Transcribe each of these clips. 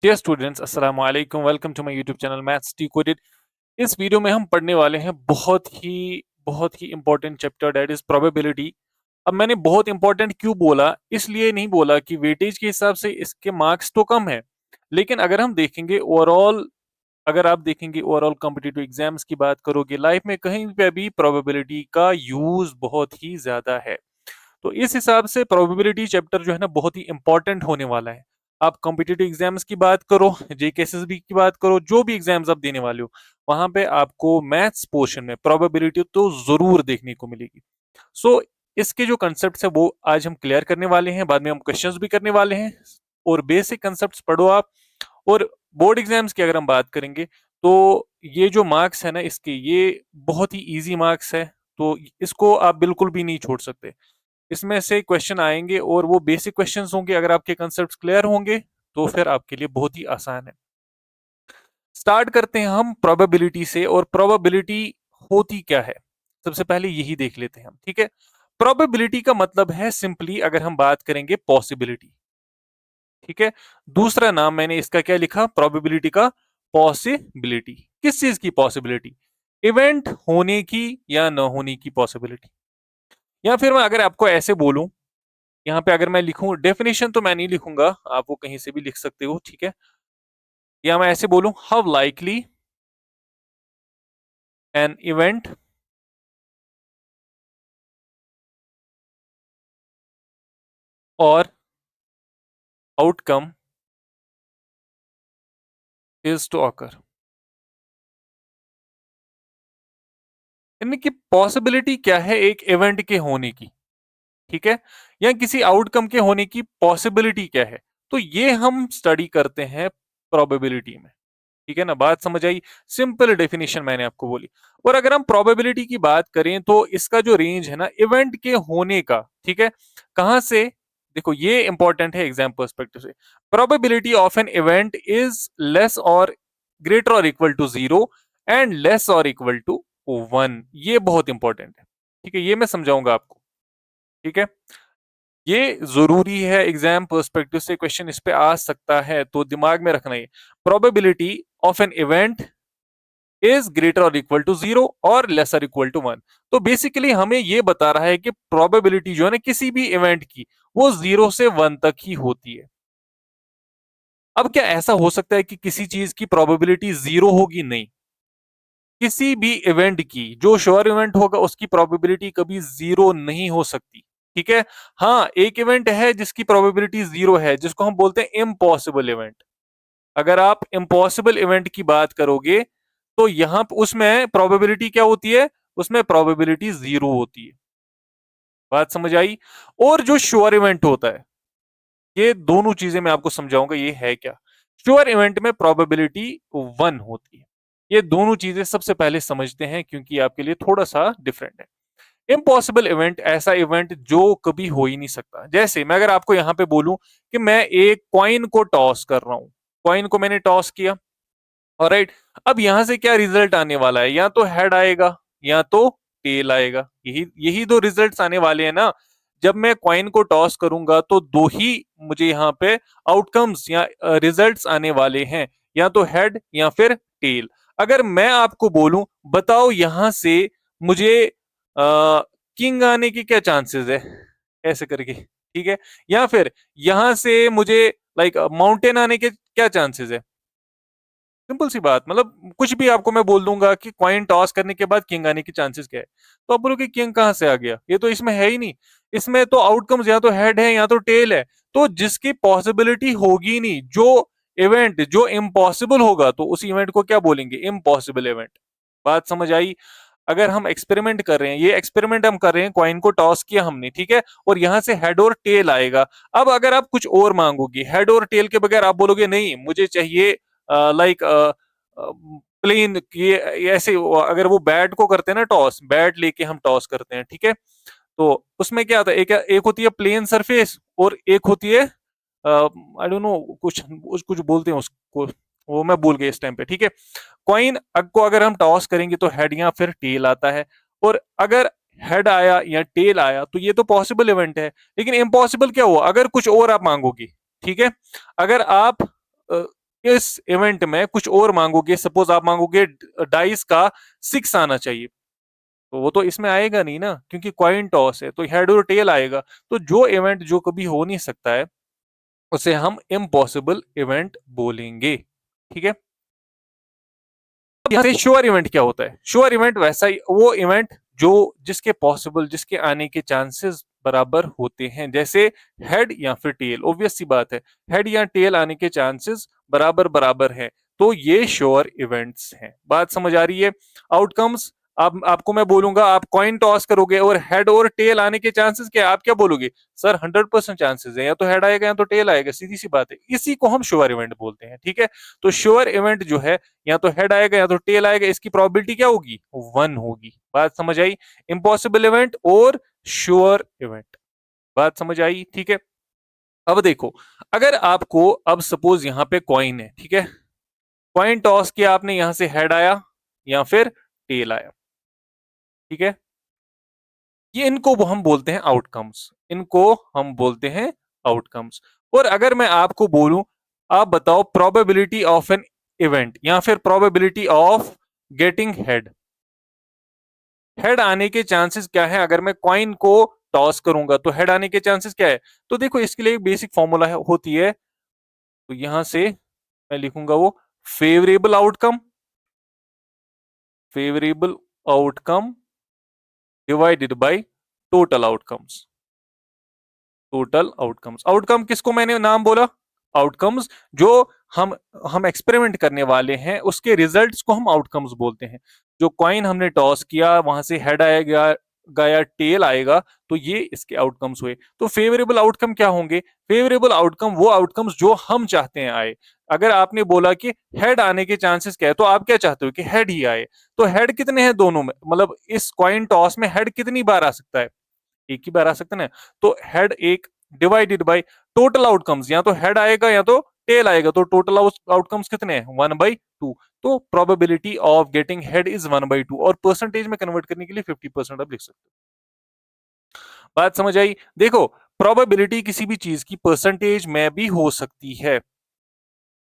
Dear students, अस्सलाम वालेकुम। Welcome to my YouTube channel maths decoded. इस वीडियो में हम पढ़ने वाले हैं बहुत ही important chapter, that is probability. अब मैंने बहुत इंपॉर्टेंट क्यों बोला, इसलिए नहीं बोला कि वेटेज के हिसाब से इसके मार्क्स तो कम है, लेकिन अगर हम देखेंगे ओवरऑल, अगर आप देखेंगे ओवरऑल कॉम्पिटिटिव एग्जाम्स की बात करोगे, लाइफ में कहीं पे भी प्रोबेबिलिटी का यूज बहुत ही ज्यादा है। तो इस हिसाब से प्रोबेबिलिटी चैप्टर जो है ना, बहुत ही इंपॉर्टेंट होने वाला है। आप कॉम्पिटिटिव एग्जाम्स की बात करो, जेकेएसएसबी की बात करो, जो भी एग्जाम्स आप देने वाले हो, वहां पे आपको मैथ्स पोर्शन में प्रोबेबिलिटी तो जरूर देखने को मिलेगी। सो इसके जो कंसेप्ट है वो आज हम क्लियर करने वाले हैं, बाद में हम क्वेश्चंस भी करने वाले हैं। और बेसिक कंसेप्ट पढ़ो आप। और बोर्ड एग्जाम्स की अगर हम बात करेंगे, तो ये जो मार्क्स है ना इसके, ये बहुत ही इजी मार्क्स है। तो इसको आप बिल्कुल भी नहीं छोड़ सकते। इसमें से क्वेश्चन आएंगे और वो बेसिक क्वेश्चंस होंगे। अगर आपके कंसेप्ट क्लियर होंगे तो फिर आपके लिए बहुत ही आसान है। स्टार्ट करते हैं हम प्रोबेबिलिटी से। और प्रोबेबिलिटी होती क्या है, सबसे पहले यही देख लेते हैं हम, ठीक है। प्रोबेबिलिटी का मतलब है सिंपली, अगर हम बात करेंगे, पॉसिबिलिटी। ठीक है। दूसरा नाम मैंने इसका क्या लिखा, प्रोबेबिलिटी का, पॉसिबिलिटी। किस चीज की पॉसिबिलिटी? इवेंट होने की या न होने की पॉसिबिलिटी। या फिर मैं अगर आपको ऐसे बोलूं, यहाँ पे अगर मैं लिखूं, डेफिनेशन तो मैं नहीं लिखूंगा, आप वो कहीं से भी लिख सकते हो, ठीक है। या मैं ऐसे बोलूं, हाउ लाइकली एन इवेंट और आउटकम इज टू ऑकर। यानी कि पॉसिबिलिटी क्या है एक इवेंट के होने की, ठीक है, या किसी आउटकम के होने की पॉसिबिलिटी क्या है। तो ये हम स्टडी करते हैं प्रोबेबिलिटी में। ठीक है ना, बात समझ आई। सिंपल डेफिनेशन मैंने आपको बोली। और अगर हम प्रोबेबिलिटी की बात करें तो इसका जो रेंज है ना इवेंट के होने का, ठीक है, कहां से, देखो ये इंपॉर्टेंट है एग्जाम पर्सपेक्टिव से। Probability of an event is less और ग्रेटर और equal to zero and less और इक्वल टू वन। ये बहुत इंपॉर्टेंट है, ठीक है, ये मैं समझाऊंगा आपको, ठीक है। ये जरूरी है, एग्जाम पर्सपेक्टिव से क्वेश्चन इस पे आ सकता है, तो दिमाग में रखना है। Probability of an event is greater और इक्वल टू जीरो और लेसर इक्वल टू वन। तो बेसिकली हमें ये बता रहा है कि प्रोबेबिलिटी जो है ना किसी भी इवेंट की, वो जीरो से वन तक ही होती है। अब क्या ऐसा हो सकता है कि किसी चीज की प्रोबेबिलिटी जीरो होगी? नहीं। किसी भी इवेंट की, जो श्योर इवेंट होगा, उसकी प्रोबेबिलिटी कभी जीरो नहीं हो सकती, ठीक है। हाँ, एक इवेंट है जिसकी प्रोबेबिलिटी जीरो है, जिसको हम बोलते हैं इम्पॉसिबल इवेंट। अगर आप इम्पॉसिबल इवेंट की बात करोगे, तो यहां उसमें प्रोबेबिलिटी क्या होती है, उसमें प्रोबेबिलिटी जीरो होती है। बात समझ आई। और जो श्योर इवेंट होता है, ये दोनों चीजें मैं आपको समझाऊंगा ये है क्या। श्योर इवेंट में प्रोबेबिलिटी वन होती है। ये दोनों चीजें सबसे पहले समझते हैं, क्योंकि आपके लिए थोड़ा सा डिफरेंट है। इम्पॉसिबल इवेंट ऐसा इवेंट जो कभी हो ही नहीं सकता। जैसे मैं अगर आपको यहां पे बोलूं कि मैं एक कॉइन को टॉस कर रहा हूं, कॉइन को मैंने टॉस किया, ऑलराइट। अब यहां से क्या रिजल्ट आने वाला है, या तो हेड आएगा या तो टेल आएगा। यही यही दो रिजल्ट्स आने वाले हैं ना। जब मैं कॉइन को टॉस करूंगा तो दो ही मुझे यहाँ पे आउटकम्स या रिजल्ट्स आने वाले हैं, या तो हेड या फिर टेल। अगर मैं आपको बोलूं, बताओ यहां से मुझे किंग आने के क्या चांसेस है, ऐसे करके, ठीक है, या फिर यहां से मुझे लाइक माउंटेन आने के क्या चांसेस है। सिंपल सी बात, मतलब कुछ भी आपको मैं बोल दूंगा कि कॉइन टॉस करने के बाद किंग आने की चांसेस क्या है, तो आप बोलोगे किंग कहां से आ गया, ये तो इसमें है ही नहीं। इसमें तो आउटकम्स या तो हेड है या तो टेल है। तो जिसकी पॉसिबिलिटी होगी नहीं, जो इवेंट जो इम्पॉसिबल होगा, तो उस इवेंट को क्या बोलेंगे, इम्पॉसिबल इवेंट। बात समझ आई। अगर हम एक्सपेरिमेंट कर रहे हैं, ये एक्सपेरिमेंट हम कर रहे हैं, कॉइन को टॉस किया हमने, ठीक है, और यहां से हेड और टेल आएगा। अब अगर आप कुछ और मांगोगे हेड और टेल के बगैर, आप बोलोगे नहीं मुझे चाहिए लाइक प्लेन, ये ऐसे अगर वो बैट को करते हैं ना टॉस, बैट लेके हम टॉस करते हैं, ठीक है, तो उसमें क्या होता है, एक एक होती है प्लेन सरफेस और एक होती है, आई डोंट नो, कुछ कुछ बोलते हैं उसको, वो मैं भूल गया इस टाइम पे, ठीक है। कॉइन को अगर हम टॉस करेंगे तो हेड या फिर टेल आता है। और अगर हेड आया या टेल आया तो ये तो पॉसिबल इवेंट है। लेकिन इम्पॉसिबल क्या हुआ, अगर कुछ और आप मांगोगे, ठीक है, अगर आप इस इवेंट में कुछ और मांगोगे, सपोज आप मांगोगे डाइस का 6 आना चाहिए, तो वो तो इसमें आएगा नहीं ना, क्योंकि कॉइन टॉस है, तो हेड और टेल आएगा। तो जो इवेंट जो कभी हो नहीं सकता है, उसे हम इम्पॉसिबल इवेंट बोलेंगे। ठीक है। अब यहाँ से श्योर इवेंट क्या होता है? श्योर इवेंट वैसा ही वो इवेंट जो जिसके पॉसिबल, जिसके आने के चांसेस बराबर होते हैं, जैसे हेड या फिर टेल। ऑब्वियस सी बात है, हेड या टेल आने के चांसेस बराबर बराबर हैं, तो ये श्योर इवेंट्स हैं। बात समझ आ रही है? आउटकम्स, अब आपको मैं बोलूंगा आप कॉइन टॉस करोगे और हेड और टेल आने के चांसेस क्या है, आप क्या बोलोगे? सर 100% चांसेस है, या तो हेड आएगा या तो टेल आएगा, सीधी सी बात है। इसी को हम श्योर इवेंट बोलते हैं। ठीक है। तो श्योर इवेंट जो है, या तो हेड आएगा या तो टेल आएगा, इसकी प्रोबेबिलिटी क्या होगी? 1 होगी। बात समझ आई? इम्पॉसिबल इवेंट और श्योर इवेंट। बात समझ आई? ठीक है। अब देखो, अगर आपको, अब सपोज यहां पे कॉइन है, ठीक है, कॉइन टॉस किया आपने, यहां से हेड आया या फिर टेल आया, ठीक है, ये इनको वो हम बोलते हैं आउटकम्स, इनको हम बोलते हैं आउटकम्स। और अगर मैं आपको बोलूं, आप बताओ प्रोबेबिलिटी ऑफ एन इवेंट या फिर probability of getting head, head आने के चांसेस क्या है? अगर मैं कॉइन को टॉस करूंगा तो हेड आने के चांसेस क्या है? तो देखो, इसके लिए एक बेसिक फॉर्मूला होती है, तो यहां से मैं लिखूंगा वो favourable outcome, favourable outcome divided by total outcomes, total outcomes. Outcome किसको मैंने नाम बोला? आउटकम्स जो हम हम एक्सपेरिमेंट करने वाले हैं, उसके रिजल्ट्स को हम आउटकम्स बोलते हैं। जो कॉइन हमने टॉस किया, वहां से हेड आएगा गया, टेल आएगा, तो ये इसके आउटकम्स हुए। तो फेवरेबल आउटकम क्या होंगे? फेवरेबल आउटकम वो आउटकम्स जो हम चाहते हैं आए। अगर आपने बोला कि हेड आने के चांसेस क्या है, तो आप क्या चाहते हो? कि हेड ही आए। तो हेड कितने हैं दोनों में, मतलब इस कॉइन टॉस में हेड कितनी बार आ सकता है? एक ही बार आ सकता है ना। तो हेड एक डिवाइडेड बाय टोटल आउटकम्स, या तो हेड आएगा या तो टेल आएगा, तो टोटल आउटकम्स कितने हैं? 1/2। तो probability of getting head is 1/2, और परसेंटेज में कन्वर्ट करने के लिए 50% आप लिख सकते हो। बात समझ आई? देखो, प्रोबेबिलिटी किसी भी चीज की परसेंटेज में भी हो सकती है।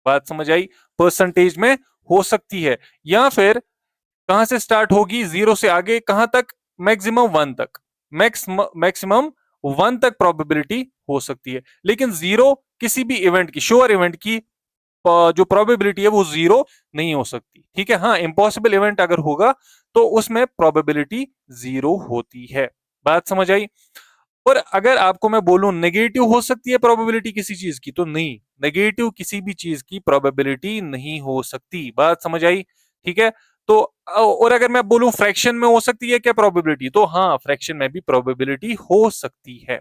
बात समझ आई? परसेंटेज में हो सकती है, या फिर कहां से स्टार्ट होगी? 0 से आगे कहां तक? मैक्सिमम 1 तक। मैक्सिमम 1 तक प्रोबेबिलिटी हो सकती है, लेकिन 0 किसी भी इवेंट की, श्योर इवेंट की जो प्रोबेबिलिटी है वो 0 नहीं हो सकती। ठीक है। हाँ, इम्पॉसिबल इवेंट अगर होगा तो उसमें प्रोबेबिलिटी 0 होती है। बात समझ आई? और अगर आपको मैं बोलूं नेगेटिव हो सकती है प्रोबेबिलिटी किसी चीज की, तो नहीं, नेगेटिव किसी भी चीज की प्रोबेबिलिटी नहीं हो सकती। बात समझ आई? ठीक है। तो और अगर मैं बोलूं फ्रैक्शन में हो सकती है क्या प्रोबेबिलिटी, तो हाँ, फ्रैक्शन में भी प्रोबेबिलिटी हो सकती है,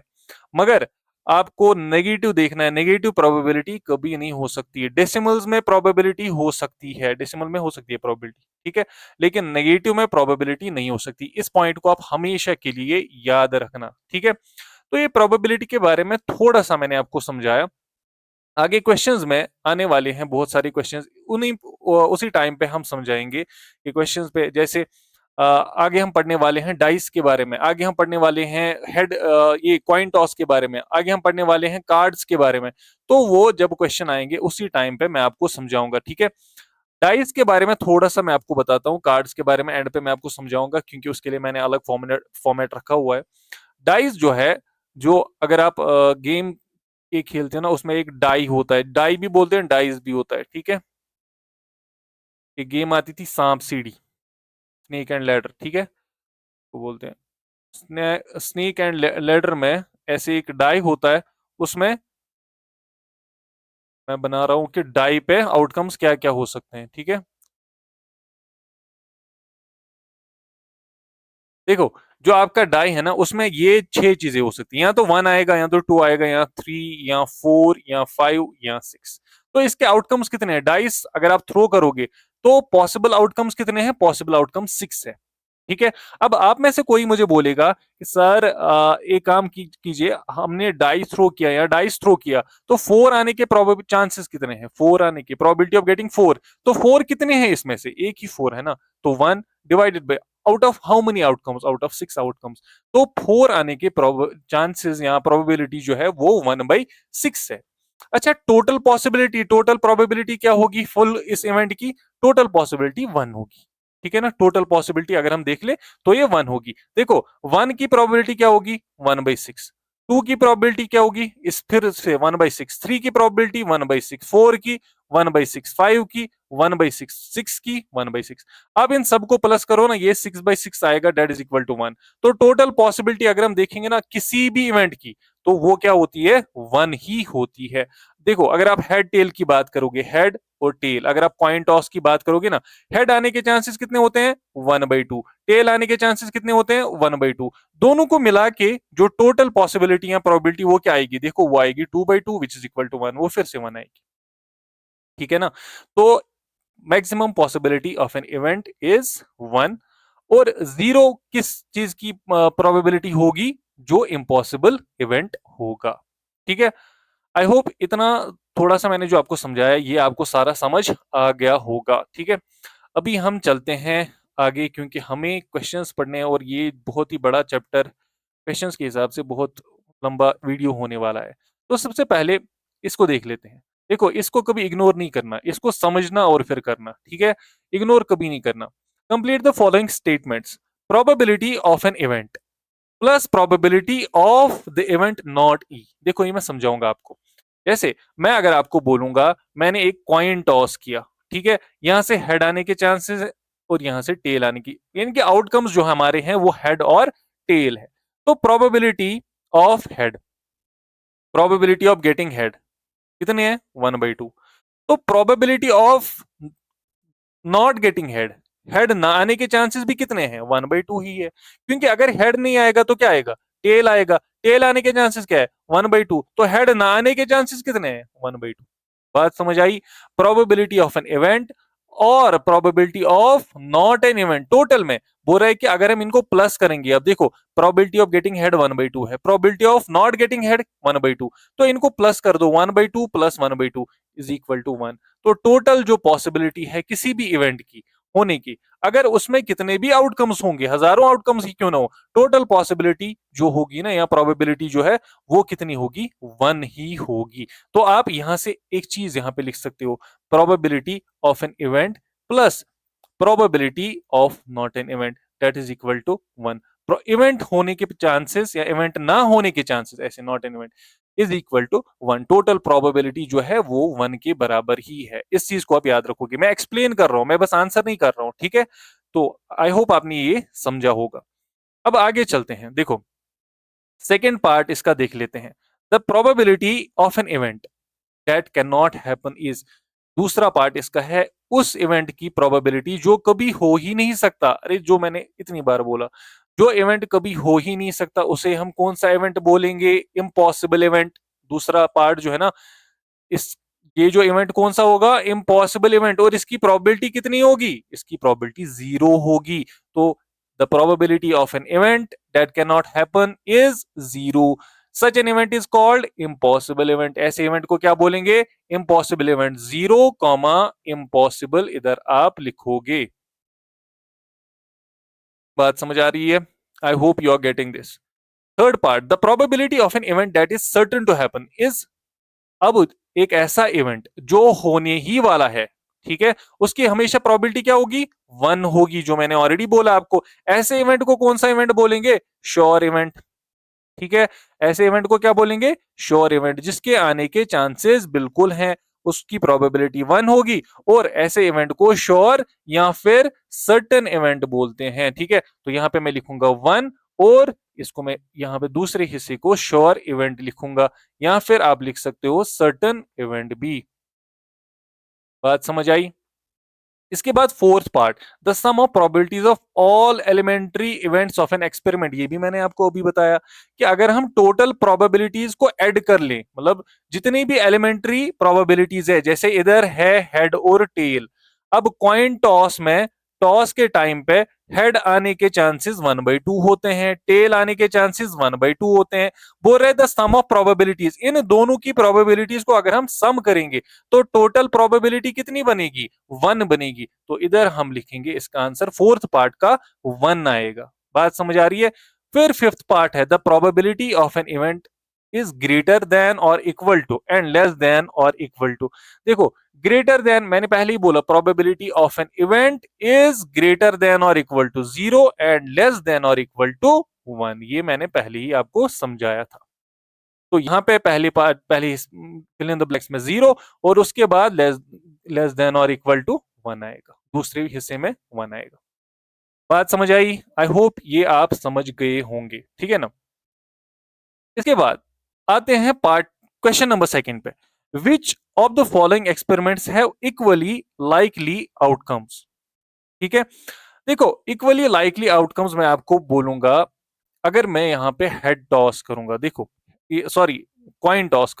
मगर आपको नेगेटिव देखना है। नेगेटिव प्रोबेबिलिटी कभी नहीं हो सकती है। डेसिमल्स में प्रोबेबिलिटी हो सकती है, डेसिमल में हो सकती है प्रोबेबिलिटी, ठीक है, लेकिन नेगेटिव में प्रोबेबिलिटी नहीं हो सकती। इस पॉइंट को आप हमेशा के लिए याद रखना। ठीक है। तो ये प्रोबेबिलिटी के बारे में थोड़ा सा मैंने आपको समझाया। आगे क्वेश्चंस में आने वाले हैं बहुत सारे क्वेश्चंस, उन्हीं उसी टाइम पे हम समझाएंगे कि क्वेश्चंस पे, जैसे आगे हम पढ़ने वाले हैं डाइस के बारे में, आगे हम पढ़ने वाले हैं हेड ये कॉइन टॉस के बारे में, आगे हम पढ़ने वाले हैं कार्ड्स के बारे में। तो वो जब क्वेश्चन आएंगे उसी टाइम पे मैं आपको समझाऊंगा। ठीक है। डाइस के बारे में थोड़ा सा मैं आपको बताता हूँ, कार्ड्स के बारे में एंड पे मैं आपको समझाऊंगा, क्योंकि उसके लिए मैंने अलग फॉर्मेट फॉर्मेट रखा हुआ है। डाइस जो है, जो अगर आप गेम ये खेलते हैं ना, उसमें एक डाई होता है, डाई भी बोलते हैं, डाइस भी होता है। ठीक है। एक गेम आती थी सांप सीढ़ी, स्नेक एंड लैडर, ठीक है, वो बोलते हैं स्नेक एंड लैडर में ऐसे एक डाई होता है, उसमें मैं बना रहा हूं कि डाई पे आउटकम्स क्या क्या हो सकते हैं। ठीक है। देखो, जो आपका डाई है ना, उसमें ये 6 चीजें हो सकती हैं, या तो 1 आएगा, या तो 2 आएगा, या 3, या 4, या 5, या 6। तो इसके आउटकम्स कितने हैं? डाइस अगर आप थ्रो करोगे तो पॉसिबल आउटकम्स कितने हैं? पॉसिबल आउटकम 6 है। ठीक है। अब आप में से कोई मुझे बोलेगा कि सर एक काम कीजिए, हमने डाइस थ्रो किया या डाइस थ्रो किया, तो 4 आने के प्रोबेबल चांसेस कितने हैं? 4 आने के प्रोबेबिलिटी ऑफ गेटिंग 4, तो 4 कितने हैं इसमें से? एक ही 4 है ना, तो 1 divided by out of how many outcomes? Out of 6 outcomes. तो 4 आने के चांसेस या प्रोबेबिलिटी जो है वो 1/6 है। अच्छा, टोटल पॉसिबिलिटी, टोटल प्रोबेबिलिटी क्या होगी फुल इस इवेंट की? टोटल पॉसिबिलिटी 1 होगी। ठीक है ना, टोटल पॉसिबिलिटी अगर हम देख ले तो ये 1 होगी। देखो 1 की प्रोबेबिलिटी क्या होगी? 1/6। 2 की प्रोबेबिलिटी क्या होगी? इस फिर से 1/6। 3 की प्रोबेबिलिटी 1/6। 4 की 1/6। 5 की 1/6। 6 की 1/6। अब इन सबको प्लस करो ना, ये 6/6 आएगा, डेट इज इक्वल टू 1। तो टोटल पॉसिबिलिटी अगर हम देखेंगे ना किसी भी इवेंट की, तो वो क्या होती है? 1 ही होती है। देखो अगर आप हेड टेल की बात करोगे, हेड और टेल, अगर आप कॉइन टॉस की बात करोगे ना, हेड आने के चांसेस कितने होते हैं? 1/2। टेल आने के चांसेस कितने होते हैं? 1/2। दोनों को मिला के जो टोटल पॉसिबिलिटी या प्रोबेबिलिटी वो क्या आएगी? देखो वो आएगी 2/2 विच इज इक्वल टू 1, वो फिर से 1 आएगी। ठीक है ना? तो maximum possibility of an event is 1। और 0 किस चीज की प्रोबेबिलिटी होगी? जो इम्पॉसिबल इवेंट होगा। ठीक है, आई होप इतना थोड़ा सा मैंने जो आपको समझाया ये आपको सारा समझ आ गया होगा। ठीक है, अभी हम चलते हैं आगे, क्योंकि हमें क्वेश्चंस पढ़ने हैं और ये बहुत ही बड़ा चैप्टर क्वेश्चंस के हिसाब से बहुत लंबा वीडियो होने वाला है। तो सबसे पहले इसको देख लेते हैं। देखो इसको कभी इग्नोर नहीं करना, इसको समझना और फिर करना। ठीक है, इग्नोर कभी नहीं करना। Complete the following statements. Probability of an event plus probability of the event not E. देखो ये मैं समझाऊंगा आपको। जैसे मैं अगर आपको बोलूंगा मैंने एक कॉइन टॉस किया, ठीक है, यहां से हेड आने के चांसेस है और यहां से टेल आने की, यानी कि आउटकम्स जो हमारे हैं वो हेड और टेल है। तो probability of head, probability of getting head कितने हैं? 1/2। तो probability of not getting head, head ना आने के चांसेस भी कितने हैं? 1/2 ही है, क्योंकि अगर हेड नहीं आएगा तो क्या आएगा? टेल आएगा। टेल आने के चांसेस क्या है? 1/2। तो हेड ना आने के चांसेस कितने हैं? 1/2। बात समझ आई? प्रोबेबिलिटी ऑफ एन इवेंट और probability of not an event, total में बोल रहा है कि अगर हम इनको प्लस करेंगे, अब देखो प्रोबेबिलिटी ऑफ गेटिंग हेड 1/2 है, probability of not getting head 1/2, तो इनको प्लस कर दो, 1/2 प्लस 1/2 इज इक्वल टू 1। तो टोटल जो पॉसिबिलिटी है किसी भी इवेंट की होने की, अगर उसमें कितने भी आउटकम्स होंगे, हजारों आउटकम्स ही क्यों ना हो, टोटल पॉसिबिलिटी जो होगी ना या प्रोबेबिलिटी जो है वो कितनी होगी? 1 ही होगी। तो आप यहां से एक चीज यहां पे लिख सकते हो, probability of an event plus probability of not an event, that is equal to 1। Event होने के चांसेस या इवेंट ना होने के चांसेस, ऐसे not an event, is equal to 1। Total probability जो है वो 1 के बराबर ही है। इस चीज को आप याद रखोगे, मैं एक्सप्लेन कर रहा हूं, मैं बस आंसर नहीं कर रहा हूं। ठीक है, तो आई होप आपने ये समझा होगा। अब आगे चलते हैं। देखो सेकेंड पार्ट इसका देख लेते हैं। The probability of an event that can not happen is, दूसरा पार्ट इसका है उस इवेंट की प्रोबेबिलिटी जो कभी हो ही नहीं सकता। अरे जो मैंने इतनी बार बोला, जो इवेंट कभी हो ही नहीं सकता उसे हम कौन सा इवेंट बोलेंगे? Impossible event. दूसरा पार्ट जो है ना, इस ये जो इवेंट कौन सा होगा? Impossible event. और इसकी प्रोबेबिलिटी कितनी होगी? इसकी प्रोबेबिलिटी 0 होगी। तो the probability of an event that can not happen is 0। Such an event is called impossible event. ऐसे इवेंट को क्या बोलेंगे? Impossible event. 0 कॉमा इम्पॉसिबल इधर आप लिखोगे। बात समझ आ रही है? I hope you are getting this. Third part, the probability of an event that is certain to happen is, अब एक ऐसा इवेंट जो होने ही वाला है, ठीक है, उसकी हमेशा प्रोबेबिलिटी क्या होगी? 1 होगी, जो मैंने ऑलरेडी बोला आपको। ऐसे इवेंट को कौन सा इवेंट बोलेंगे? Sure event. ठीक है, ऐसे इवेंट को क्या बोलेंगे? श्योर इवेंट, जिसके आने के चांसेस बिल्कुल हैं, उसकी प्रोबेबिलिटी 1 होगी। और ऐसे इवेंट को श्योर या फिर सर्टेन इवेंट बोलते हैं। ठीक है, तो यहां पे मैं लिखूंगा 1 और इसको मैं यहां पे दूसरे हिस्से को श्योर इवेंट लिखूंगा, या फिर आप लिख सकते हो सर्टेन इवेंट भी। बात समझ आई? इसके बाद fourth part, the sum of probabilities of all elementary events of an experiment. ये भी मैंने आपको अभी बताया कि अगर हम टोटल प्रोबेबिलिटीज को ऐड कर लें, मतलब जितनी भी एलिमेंट्री प्रोबेबिलिटीज है, जैसे इधर है हेड और टेल, अब कॉइन टॉस में टॉस के टाइम पे हेड आने के चांसेस 1/2 होते हैं, टेल आने के चांसेस 1/2 होते हैं। बोल रहे द सम ऑफ प्रोबेबिलिटीज, इन दोनों की प्रोबेबिलिटीज को अगर हम सम करेंगे तो टोटल प्रोबेबिलिटी कितनी बनेगी? 1 बनेगी। तो इधर हम लिखेंगे इसका आंसर फोर्थ पार्ट का 1 आएगा। बात समझ आ रही है? फिर फिफ्थ पार्ट है the probability of an event is greater than और equal to and less than और इक्वल टू। देखो, ग्रेटर देन मैंने पहले ही बोला, probability of an event is greater than और equal to 0 and less than और इक्वल टू 1। ये मैंने पहले ही आपको समझाया था। तो यहाँ पे पहली पार्ट, पहली फिल इन द ब्लैंक्स में 0 और उसके बाद लेस देन और इक्वल टू 1 आएगा, दूसरे हिस्से में 1 आएगा। बात समझ आई? आई होप ये आप समझ गए होंगे, ठीक है ना। इसके बाद आते हैं पार्ट, क्वेश्चन नंबर सेकंड पे। Which of the following experiments have equally likely outcomes. ठीक है, देखो इक्वली लाइकली आउटकम्स मैं आपको बोलूंगा। अगर मैं यहाँ पे हेड टॉस करूंगा, देखो सॉरी कॉइन टॉस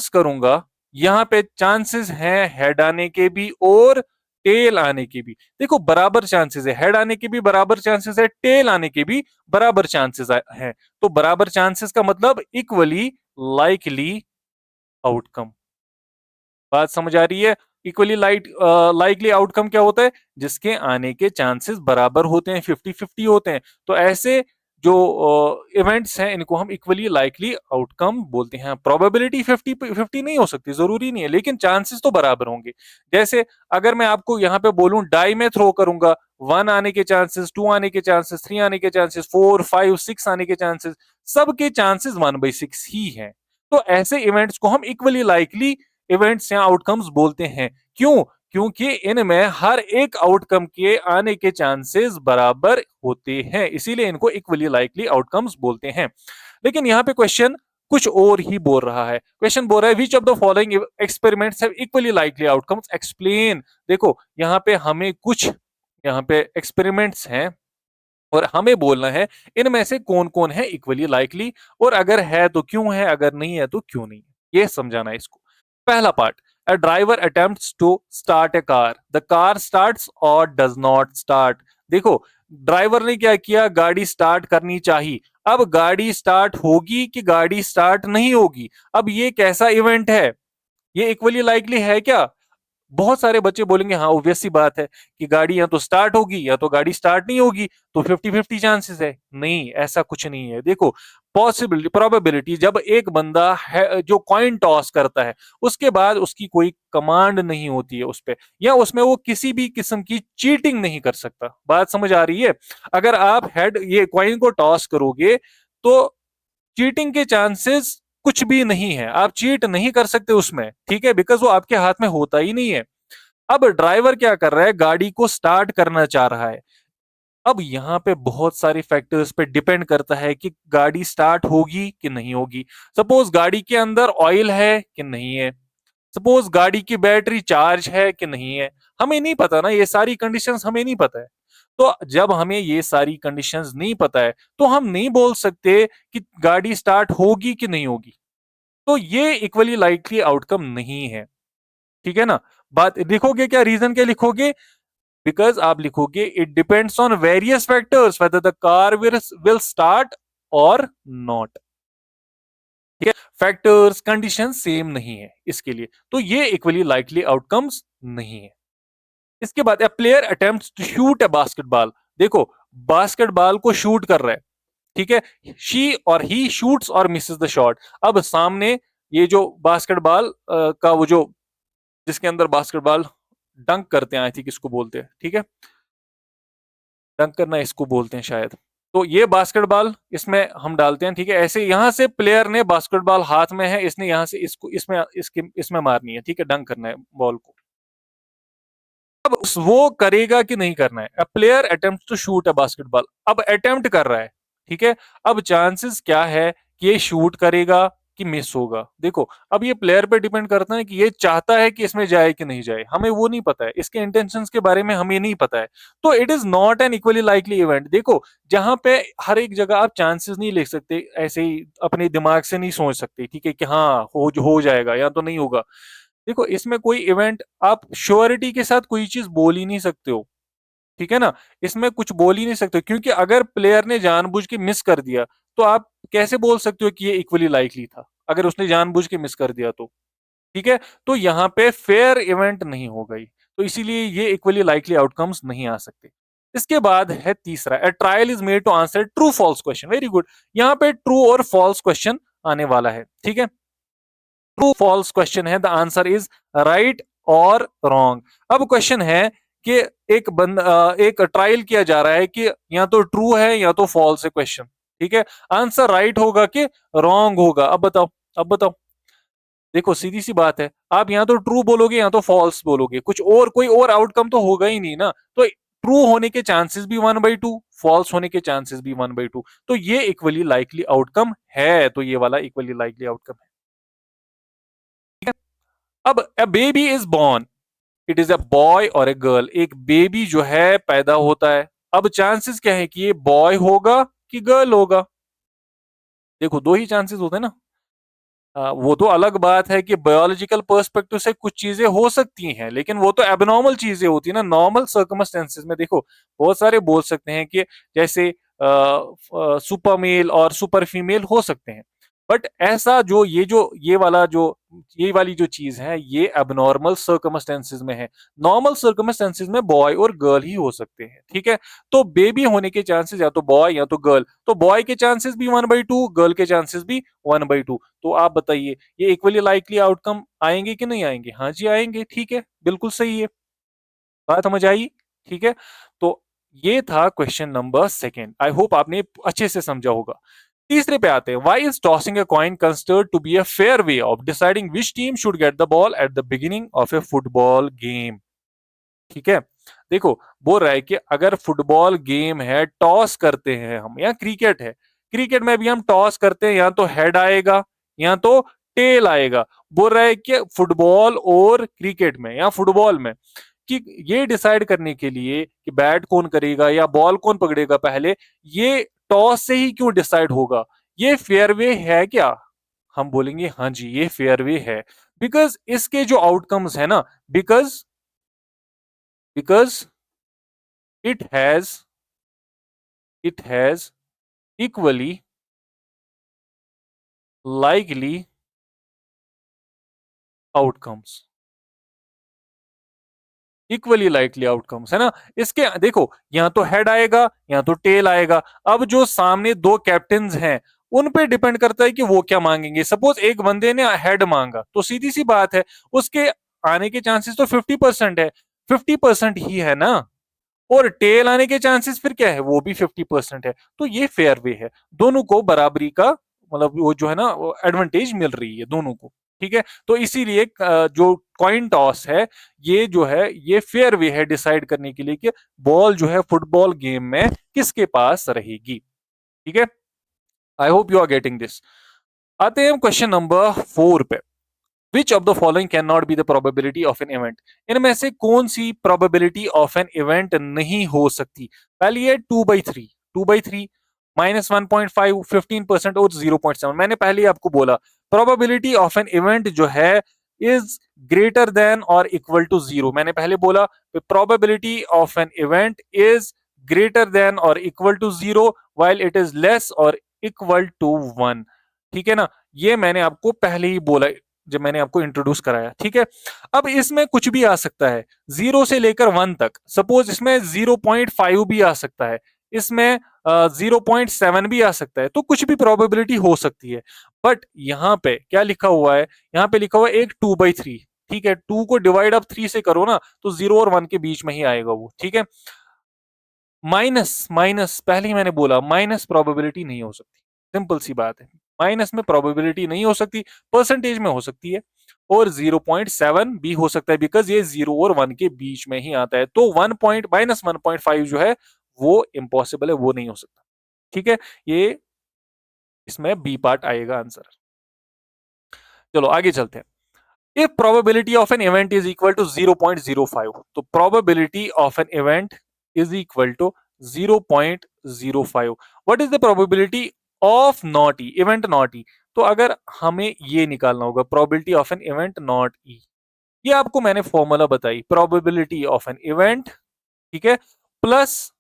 करूंगा, यहाँ पे चांसेस हैं हेड आने के भी और टेल आने के भी। देखो बराबर चांसेस है, हेड आने के भी बराबर चांसेस है, टेल आने के भी बराबर चांसेस हैं। तो बराबर चांसेस का मतलब इक्वली लाइकली आउटकम। बात समझ आ रही है? इक्वली लाइकली आउटकम क्या होता है? जिसके आने के चांसेस बराबर होते हैं, 50-50 होते हैं। तो ऐसे जो इवेंट्स हैं इनको हम इक्वली लाइकली आउटकम बोलते हैं। प्रोबेबिलिटी 50-50 नहीं हो सकती, जरूरी नहीं है, लेकिन चांसेस तो बराबर होंगे। जैसे अगर मैं आपको यहाँ पे बोलूं डाई में थ्रो करूंगा, 1 आने के चांसेस, 2 आने के चांसेस, 3 आने के चांसेस, 4, 5, 6 आने के चांसेस, सबके चांसेस 1/6 ही हैं। तो ऐसे इवेंट्स को हम इक्वली लाइकली इवेंट्स या आउटकम्स बोलते हैं। क्यों? क्योंकि इनमें हर एक आउटकम के आने के चांसेस बराबर होते हैं, इसीलिए इनको इक्वली लाइकली आउटकम्स बोलते हैं। लेकिन यहाँ पे क्वेश्चन कुछ और ही बोल रहा है। क्वेश्चन बोल रहा है which of the following experiments have equally likely outcomes, explain. देखो यहाँ पे हमें कुछ यहाँ पे एक्सपेरिमेंट्स हैं और हमें बोलना है इनमें से कौन कौन है इक्वली लाइकली, और अगर है तो क्यों है, अगर नहीं है तो क्यों नहीं है, ये समझाना है इसको। पहला part, a driver attempts to start a car, the car starts और डज नॉट स्टार्ट। देखो ड्राइवर ने क्या किया, गाड़ी स्टार्ट करनी चाहिए। अब गाड़ी स्टार्ट होगी कि गाड़ी स्टार्ट नहीं होगी, अब ये कैसा इवेंट है? ये इक्वली लाइकली है क्या? बहुत सारे बच्चे बोलेंगे हाँ ऑब्वियस सी बात है कि गाड़ी या तो स्टार्ट होगी या तो गाड़ी स्टार्ट नहीं होगी, तो 50-50 चांसेस है। नहीं, ऐसा कुछ नहीं है। देखो पॉसिबिलिटी, प्रोबेबिलिटी, जब एक बंदा है जो कॉइन टॉस करता है उसके बाद उसकी कोई कमांड नहीं होती है उस पे, या उसमें वो किसी भी किस्म की चीटिंग नहीं कर सकता। बात समझ आ रही है? अगर आप हेड ये कॉइन को टॉस करोगे तो चीटिंग के चांसेस कुछ भी नहीं है, आप चीट नहीं कर सकते उसमें, ठीक है, बिकॉज वो आपके हाथ में होता ही नहीं है। अब ड्राइवर क्या कर रहा है, गाड़ी को स्टार्ट करना चाह रहा है। अब यहाँ पे बहुत सारे फैक्टर्स पे डिपेंड करता है कि गाड़ी स्टार्ट होगी कि नहीं होगी। सपोज गाड़ी के अंदर ऑयल है कि नहीं है, सपोज गाड़ी की बैटरी चार्ज है कि नहीं है, हमें नहीं पता ना, ये सारी कंडीशंस हमें नहीं पता है। तो जब हमें ये सारी कंडीशंस नहीं पता है तो हम नहीं बोल सकते कि गाड़ी स्टार्ट होगी कि नहीं होगी। तो ये इक्वली लाइकली आउटकम नहीं है, ठीक है ना। बात लिखोगे क्या, रीजन क्या लिखोगे? बिकॉज आप लिखोगे it depends on various factors whether the car will start और नॉट। ठीक है, फैक्टर्स कंडीशन सेम नहीं है इसके लिए, तो ये इक्वली लाइकली आउटकम्स नहीं है। इसके बाद a player attempts to shoot a basketball. देखो बास्केटबॉल को शूट कर रहा है, ठीक है, शी और ही शूट्स और मिसेस द शॉट। अब सामने ये जो बास्केटबॉल का वो जो जिसके अंदर बास्केटबॉल डंक करते हैं, आई थिंक इसको बोलते हैं, ठीक है, डंक करना इसको बोलते हैं शायद। तो ये बास्केटबॉल इसमें हम डालते हैं, ठीक है, ऐसे यहां से प्लेयर ने बास्केटबॉल हाथ में है, इसने यहां से इसको इसमें मारनी है, ठीक है, डंक करना है बॉल को। अब वो करेगा कि नहीं करना है, a player attempt to shoot a basketball. अब अटेम्प्ट कर रहा है, ठीक है, अब चांसेस क्या है कि ये शूट करेगा कि मिस होगा। देखो अब ये प्लेयर पे डिपेंड करता है कि ये चाहता है कि इसमें जाए कि नहीं जाए, हमें वो नहीं पता है, इसके इंटेंशंस के बारे में हमें नहीं पता है। तो it is not an equally likely event. देखो जहां पे हर एक जगह आप चांसेस नहीं लिख सकते, ऐसे ही अपने दिमाग से नहीं सोच सकते, ठीक है, कि हाँ हो जाएगा या तो नहीं होगा। देखो इसमें कोई इवेंट आप श्योरिटी के साथ कोई चीज बोल ही नहीं सकते हो, ठीक है ना, इसमें कुछ बोल ही नहीं सकते, क्योंकि अगर प्लेयर ने जानबूझ के मिस कर दिया तो आप कैसे बोल सकते हो कि ये इक्वली लाइकली था, अगर उसने जानबूझ के मिस कर दिया तो, ठीक है। तो यहाँ पे फेयर इवेंट नहीं हो गई, तो इसीलिए ये इक्वली लाइकली आउटकम्स नहीं आ सकते। इसके बाद है तीसरा, a trial is made to answer true false question. Very good, यहाँ पे ट्रू और फॉल्स क्वेश्चन आने वाला है, ठीक है। ट्रू फॉल्स क्वेश्चन है, द आंसर इज राइट और रॉन्ग। अब क्वेश्चन है कि एक ट्रायल किया जा रहा है कि या तो ट्रू है या तो फॉल्स है क्वेश्चन, ठीक है। आंसर राइट होगा कि रॉन्ग होगा, अब बताओ, अब बताओ। देखो सीधी सी बात है, आप या तो ट्रू बोलोगे या तो फॉल्स बोलोगे, कुछ और कोई और आउटकम तो होगा ही नहीं ना। तो ट्रू होने के चांसेस भी 1/2, फॉल्स होने के चांसेस भी 1/2, तो ये इक्वली लाइकली आउटकम है, तो ये वाला इक्वली लाइकली आउटकम है, ठीक है। अब a baby is born, it is a boy और ए गर्ल, एक बेबी जो है पैदा होता है। अब चांसेस क्या है कि ये बॉय होगा कि गर्ल होगा। देखो दो ही चांसेस होते हैं ना। वो तो अलग बात है कि बायोलॉजिकल पर्सपेक्टिव से कुछ चीजें हो सकती हैं, लेकिन वो तो एबनॉर्मल चीजें होती है ना। नॉर्मल सर्कमस्टेंसेस में देखो बहुत सारे बोल सकते हैं कि जैसे सुपर मेल और सुपर फीमेल हो सकते हैं, बट ऐसा जो ये वाली जो चीज है ये एबनॉर्मल सर्कमस्टेंसेस में है। नॉर्मल सर्कमस्टेंसेस में बॉय और गर्ल ही हो सकते हैं, ठीक है। तो बेबी होने के चांसेस या तो बॉय या तो गर्ल, तो बॉय के चांसेस भी 1/2, गर्ल के चांसेस भी 1/2। तो आप बताइए ये इक्वली लाइकली आउटकम आएंगे कि नहीं आएंगे? हाँ जी आएंगे, ठीक है, बिल्कुल सही है। बात समझ आई, ठीक है। तो ये था question number second, I hope आपने अच्छे से समझा होगा। तीसरे पे आते हैं, why is tossing a coin considered to be a fair way of deciding which team should get the ball at the beginning of a football game, ठीक है। देखो बोल रहा है कि अगर फुटबॉल गेम है, टॉस करते हैं हम, या क्रिकेट है, क्रिकेट में भी हम टॉस करते हैं, या तो हेड आएगा या तो टेल आएगा। बोल रहा है कि फुटबॉल और क्रिकेट में या फुटबॉल में कि ये डिसाइड करने के लिए कि बैट कौन करेगा या बॉल कौन पकड़ेगा पहले, ये टॉस से ही क्यों डिसाइड होगा? ये फेयरवे है क्या? हम बोलेंगे हाँ जी ये फेयरवे है, बिकॉज इसके जो आउटकम्स है ना, because because it has equally likely outcomes, equally likely outcomes है ना। इसके देखो या तो हेड आएगा या तो टेल आएगा। अब जो सामने दो कैप्टन हैं उन पे डिपेंड करता है कि वो क्या मांगेंगे। सपोज एक बंदे ने हेड मांगा तो सीधी सी बात है उसके आने के चांसेस तो 50% है, 50% ही है ना। और टेल आने के चांसेस फिर क्या है, वो भी 50% है। तो ये फेयर वे है, दोनों को बराबरी का मतलब वो जो है ना वो एडवांटेज मिल रही है दोनों को, ठीक है। तो इसीलिए जो कॉइन टॉस है ये जो है ये फेयर वे है डिसाइड करने के लिए कि बॉल जो है फुटबॉल गेम में किसके पास रहेगी, ठीक है। I hope you are getting this. आते हैं क्वेश्चन नंबर 4 पे। Which of the following can not be the probability of an event, इनमें से कौन सी प्रोबेबिलिटी ऑफ एन इवेंट नहीं हो सकती? पहली है 2/3, 2/3, -1.5, 15% और 0.7। मैंने पहले ही आपको बोला प्रोबेबिलिटी ऑफ एन इवेंट जो है इज ग्रेटर देन और इक्वल टू 0। मैंने पहले बोला probability of an event is greater than और equal to 0 while it is less और इक्वल टू 1, ठीक है ना। ये मैंने आपको पहले ही बोला जब मैंने आपको इंट्रोड्यूस कराया, ठीक है। अब इसमें कुछ भी आ सकता है 0 से लेकर 1 तक। सपोज इसमें 0.5 भी आ सकता है, इसमें 0.7 भी आ सकता है, तो कुछ भी प्रोबेबिलिटी हो सकती है। बट यहाँ पे क्या लिखा हुआ है, यहाँ पे लिखा हुआ है एक 2/3, ठीक है। 2 को डिवाइड आप 3 से करो ना तो 0 और 1 के बीच में ही आएगा वो, ठीक है। माइनस माइनस पहले ही मैंने बोला माइनस प्रोबेबिलिटी नहीं हो सकती, सिंपल सी बात है। माइनस में प्रोबेबिलिटी नहीं हो सकती, परसेंटेज में हो सकती है। और 0.7 भी हो सकता है बिकॉज ये 0 और 1 के बीच में ही आता है। तो 1.5 जो है वो इम्पॉसिबल है, वो नहीं हो सकता, ठीक है। ये इसमें बी पार्ट आएगा आंसर। चलो आगे चलते हैं। If probability of an event is equal to 0.05, तो probability of an event is equal to 0.05. What is the probability of not E? Event not E. तो अगर हमें ये निकालना होगा probability of an event not E, ये आपको मैंने फॉर्मूला बताई probability of an event, ठीक है, plus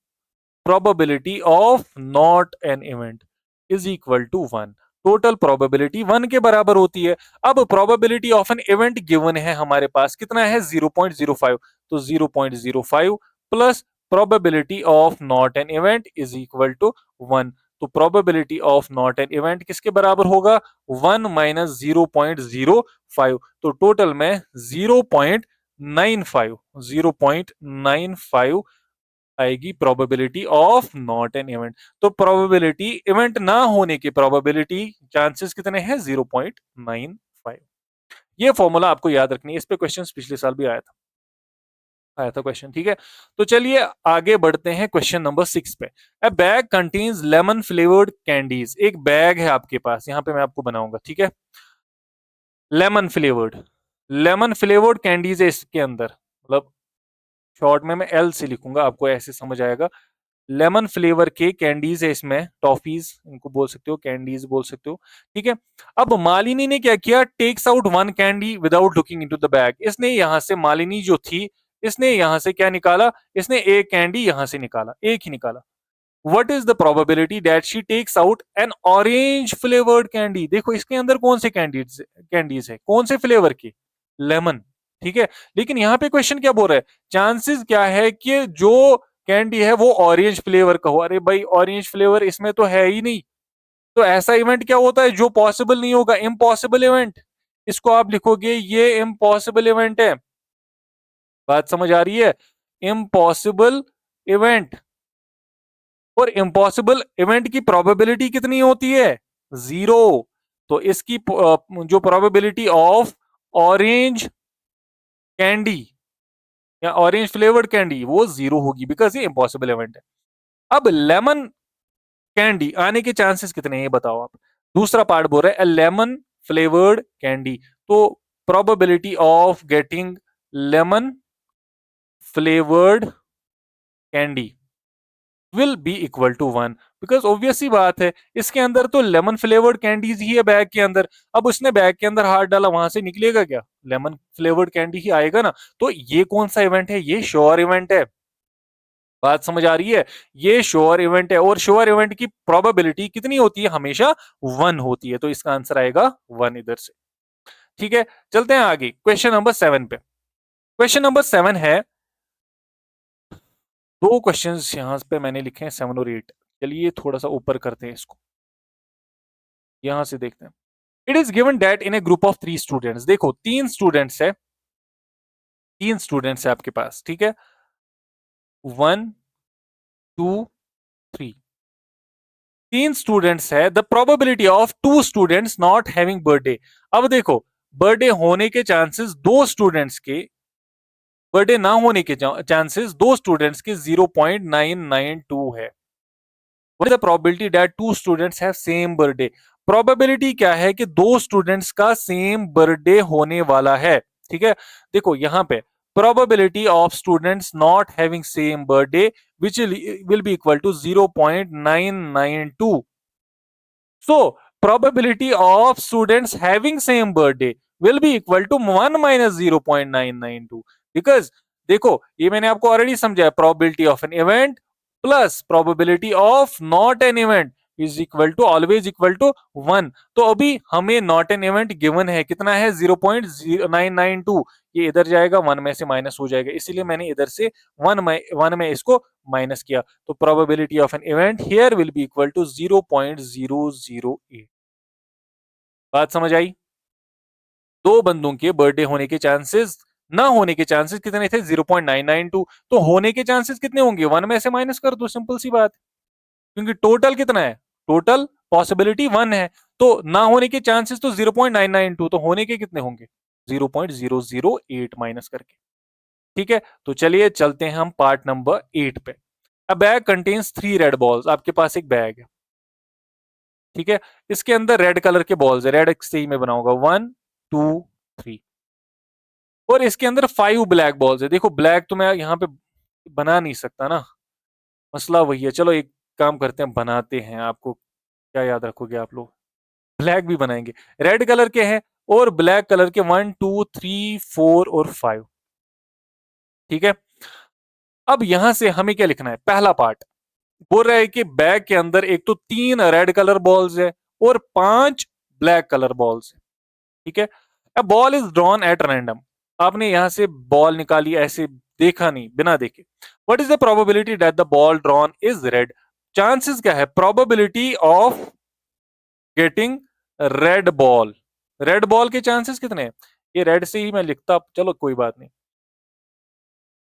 probability of not an event is equal to 1। Total probability 1 के बराबर होती है। अब probability of an event given है हमारे पास कितना है 0.05, तो 0.05 plus probability of not an event is equal to 1। तो probability of not an event किसके बराबर होगा? 1 माइनस 0.05। तो टोटल में 0.95 0.95 आएगी probability of not an event. तो प्रोबेबिलिटी इवेंट ना होने की प्रोबेबिलिटी चांसेस कितने हैं? 0.95। ये फॉर्मूला आपको याद रखनी है, इस पे क्वेश्चन पिछले साल भी आया था क्वेश्चन। ठीक है, तो चलिए आगे बढ़ते हैं क्वेश्चन नंबर 6 पे। अ bag contains lemon flavoured candies. एक बैग है आपके पास, यहां पे मैं आपको बनाऊंगा। ठीक है, लेमन फ्लेवर्ड कैंडीज है इसके अंदर, मतलब शॉर्ट में मैं एल से लिखूंगा, आपको ऐसे समझ आएगा। लेमन फ्लेवर के कैंडीज है इसमें, टॉफीज इनको बोल सकते हो, कैंडीज बोल सकते हो। ठीक है, अब मालिनी ने क्या किया? Takes out one candy without looking into the bag. इसने यहां से, मालिनी जो थी, इसने यहां से क्या निकाला? इसने एक कैंडी यहां से निकाला, एक ही निकाला। What is the probability that she takes out an orange flavoured candy? देखो इसके अंदर कौन से कैंडीज है, कौन से फ्लेवर की? लेमन। ठीक है, लेकिन यहाँ पे क्वेश्चन क्या बोल रहा है? चांसेस क्या है कि जो कैंडी है वो ऑरेंज फ्लेवर का हो। अरे भाई, ऑरेंज फ्लेवर इसमें तो है ही नहीं। तो ऐसा इवेंट क्या होता है जो पॉसिबल नहीं होगा? Impossible event. इसको आप लिखोगे ये इम्पॉसिबल इवेंट है। बात समझ आ रही है? Impossible event. और इम्पॉसिबल इवेंट की प्रोबेबिलिटी कितनी होती है? 0। तो इसकी जो प्रोबेबिलिटी ऑफ ऑरेंज कैंडी या ऑरेंज फ्लेवर्ड कैंडी वो 0 होगी, बिकॉज ये इम्पॉसिबल इवेंट है। अब लेमन कैंडी आने के चांसेस कितने हैं ये बताओ आप। दूसरा पार्ट बोल रहा है लेमन फ्लेवर्ड कैंडी। तो probability of getting lemon flavoured candy will be equal to 1। Because obvious सी बात है, इसके अंदर तो लेमन फ्लेवर्ड कैंडीज ही है बैग के अंदर। अब उसने बैग के अंदर हाथ डाला, वहां से निकलेगा क्या? लेमन फ्लेवर्ड कैंडी ही आएगा ना। तो ये कौन सा इवेंट है? ये श्योर इवेंट है। बात समझ आ रही है? ये श्योर इवेंट है, और श्योर इवेंट की प्रोबेबिलिटी कितनी होती है? हमेशा 1 होती है। तो इसका आंसर आएगा 1 इधर से। ठीक है, चलते हैं आगे क्वेश्चन नंबर 7 पे। क्वेश्चन नंबर 7 है, दो क्वेश्चंस यहां पे मैंने लिखे हैं 7 और 8। चलिए थोड़ा सा ऊपर करते हैं इसको, यहां से देखते हैं। It is given that in A group of 3 students. देखो 3 स्टूडेंट्स है आपके पास। ठीक है, 1 2 3, 3 स्टूडेंट्स है। The probability of 2 students not having birthday. अब देखो, बर्थडे होने के चांसेस दो स्टूडेंट्स के, बर्थडे ना होने के चांसेस दो स्टूडेंट्स के 0.992 है। What is the probability that 2 students have same birthday? Probability क्या है कि दो स्टूडेंट्स का सेम बर्थडे होने वाला है। ठीक है, देखो यहां पे probability of students not having same birthday which will be equal to 0.992। So, probability of students having same birthday will be equal to 1 minus 0.992, because देखो ये मैंने आपको ऑलरेडी समझाया, probability of an event plus probability of not an event is equal to always equal to 1। तो अभी हमें not an event given है, कितना है? 0.992। ये इधर जाएगा, 1 में से माइनस हो जाएगा, इसीलिए मैंने इधर से 1 में इसको माइनस किया। तो probability of an event here will be equal to 0.008। बात समझ आई? दो बंदों के बर्थडे होने के चांसेस, ना होने के चांसेस कितने थे? 0.992। तो होने के चांसेस कितने होंगे? 1 में से माइनस कर दो, सिंपल सी बात। क्योंकि टोटल कितना है? टोटल पॉसिबिलिटी 1 है, तो ना होने के चांसेस तो 0.992, तो होने के कितने होंगे? 0.008 माइनस करके। ठीक है, तो चलिए चलते हैं हम पार्ट नंबर 8 पे। अ बैग कंटेन्स 3 रेड बॉल्स। आपके पास एक बैग है, ठीक है, इसके अंदर रेड कलर के बॉल्स है, रेड से ही मैं बनाऊंगा 1 2 3। और इसके अंदर 5 ब्लैक बॉल्स है। देखो ब्लैक तो मैं यहाँ पे बना नहीं सकता ना, मसला वही है। चलो एक काम करते हैं, बनाते हैं। आपको क्या याद रखोगे आप लोग? ब्लैक भी बनाएंगे। रेड कलर के हैं और ब्लैक कलर के 1 2 3 4 और 5। ठीक है, अब यहां से हमें क्या लिखना है? पहला पार्ट बोल रहा है कि बैग के अंदर एक तो 3 रेड कलर बॉल्स है और 5 ब्लैक कलर बॉल्स है। ठीक है, a ball is drawn at random. आपने यहां से बॉल निकाली, ऐसे देखा नहीं, बिना देखे। What is the probability that the ball drawn is red? Chances क्या है? Probability of getting red ball. Red ball के चांसेस कितने हैं? ये रेड से ही मैं लिखता, चलो कोई बात नहीं।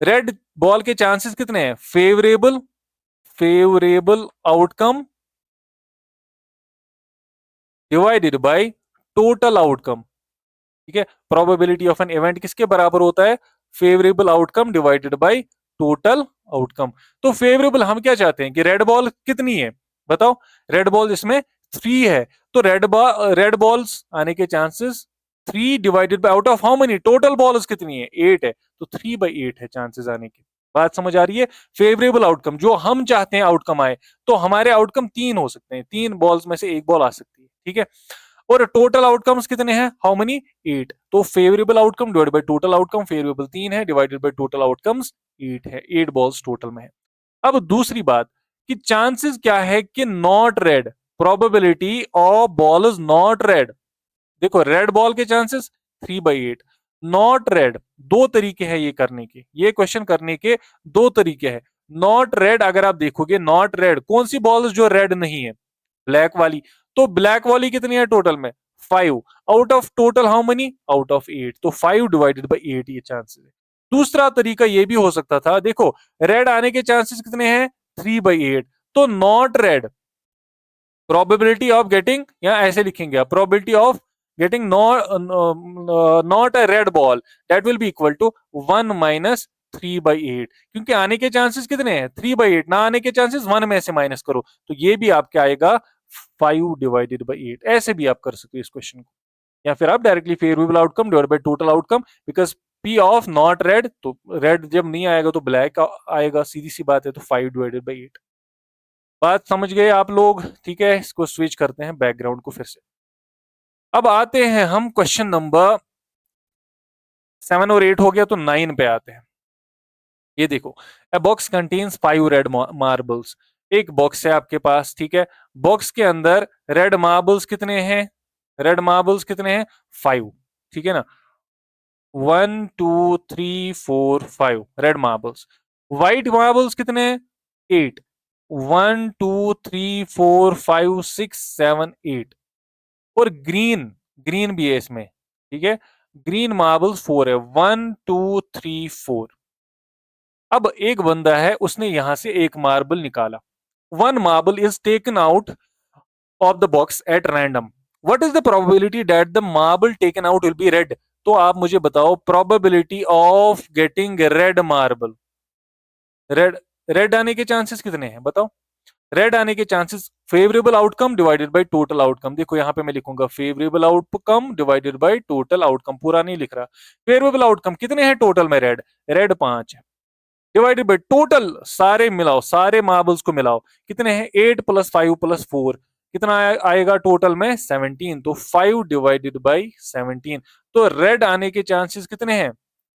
रेड बॉल के चांसेस कितने हैं? Favourable, favourable outcome divided by total outcome. ठीक है, प्रोबेबिलिटी ऑफ एन इवेंट किसके बराबर होता है? Favourable outcome divided by total outcome. तो फेवरेबल हम क्या चाहते हैं कि रेड बॉल कितनी है, बताओ। रेड बॉल इसमें 3 है, तो रेड बॉल्स आने के chances 3 divided by out of how many? Total balls कितनी है? 8 है, तो 3/8 है चांसेस आने के। बात समझ आ रही है? फेवरेबल आउटकम जो हम चाहते हैं आउटकम आए, तो हमारे आउटकम 3 हो सकते हैं, 3 बॉल्स में से एक बॉल आ सकती है। ठीक है, और टोटल आउटकम्स कितने हैं? How many? 8। तो favourable outcome divided by total outcome, favourable 3 है डिवाइडेड बाय टोटल आउटकम्स 8 है, 8 बॉल्स टोटल में है। अब दूसरी बात कि चांसेस क्या है कि not red, probability of ball is not red. देखो रेड बॉल के चांसेस 3/8, नॉट रेड। दो तरीके हैं ये करने के, ये क्वेश्चन करने के दो तरीके हैं। नॉट रेड अगर आप देखोगे, नॉट रेड कौन सी बॉल जो रेड नहीं है? ब्लैक वाली। तो ब्लैक वाली कितनी है टोटल में? 5। Out of total how many? Out of 8, तो 5 डिवाइडेड बाई 8 ये चांसेस है। दूसरा तरीका ये भी हो सकता था, देखो रेड आने के चांसेस कितने हैं? 3/8, तो not red, probability of getting, या ऐसे लिखेंगे आप, probability of getting not a red ball that will be equal to 1 minus 3/8, क्योंकि आने के चांसेस कितने हैं? 3/8, ना आने के चांसेस 1 में से माइनस करो, तो ये भी आपके आएगा 5 डिवाइडेड बाई 8। ऐसे भी आप कर सकते हो इस क्वेश्चन को, या फिर आप directly favourable outcome divided by total outcome, because P of not red, तो रेड जब नहीं आएगा तो ब्लैक आएगा, सीधी सी बात है, तो 5 डिवाइडेड बाई 8। बात समझ गए आप लोग? ठीक है, इसको स्विच करते हैं बैकग्राउंड को फिर से। अब आते हैं हम क्वेश्चन नंबर 7 और 8 हो गया, तो 9 पे आते हैं। ये देखो, अ बॉक्स कंटेन्स 5 रेड मार्बल्स। एक बॉक्स है आपके पास, ठीक है, बॉक्स के अंदर रेड मार्बल्स कितने हैं? रेड मार्बल्स कितने हैं? 5। ठीक है ना, 1 2 3 4 5 रेड मार्बल्स। व्हाइट मार्बल्स कितने हैं? 8। 1 2 3 4 5 6 7 8। और ग्रीन, ग्रीन भी है इसमें, ठीक है, ग्रीन मार्बल्स 4 है, 1 2 3 4। अब एक बंदा है, उसने यहां से एक मार्बल निकाला। One marble is taken out of the box at random. What is the probability that the marble taken out will be red? तो आप मुझे बताओ, probability of getting red marble, red, red आने के चांसेस कितने हैं बताओ? रेड आने के chances, favourable outcome divided by total outcome. देखो यहाँ पे मैं लिखूंगा favourable outcome divided by total outcome, पूरा नहीं लिख रहा। फेवरेबल आउटकम कितने हैं टोटल में? रेड, रेड 5 है, डिवाइडेड बाय टोटल, सारे मिलाओ, सारे मार्बल्स को मिलाओ, कितने हैं? 8 + 5 + 4, कितना आएगा टोटल में? 17, तो 5 डिवाइडेड बाई 17। तो रेड आने के चांसेस कितने हैं?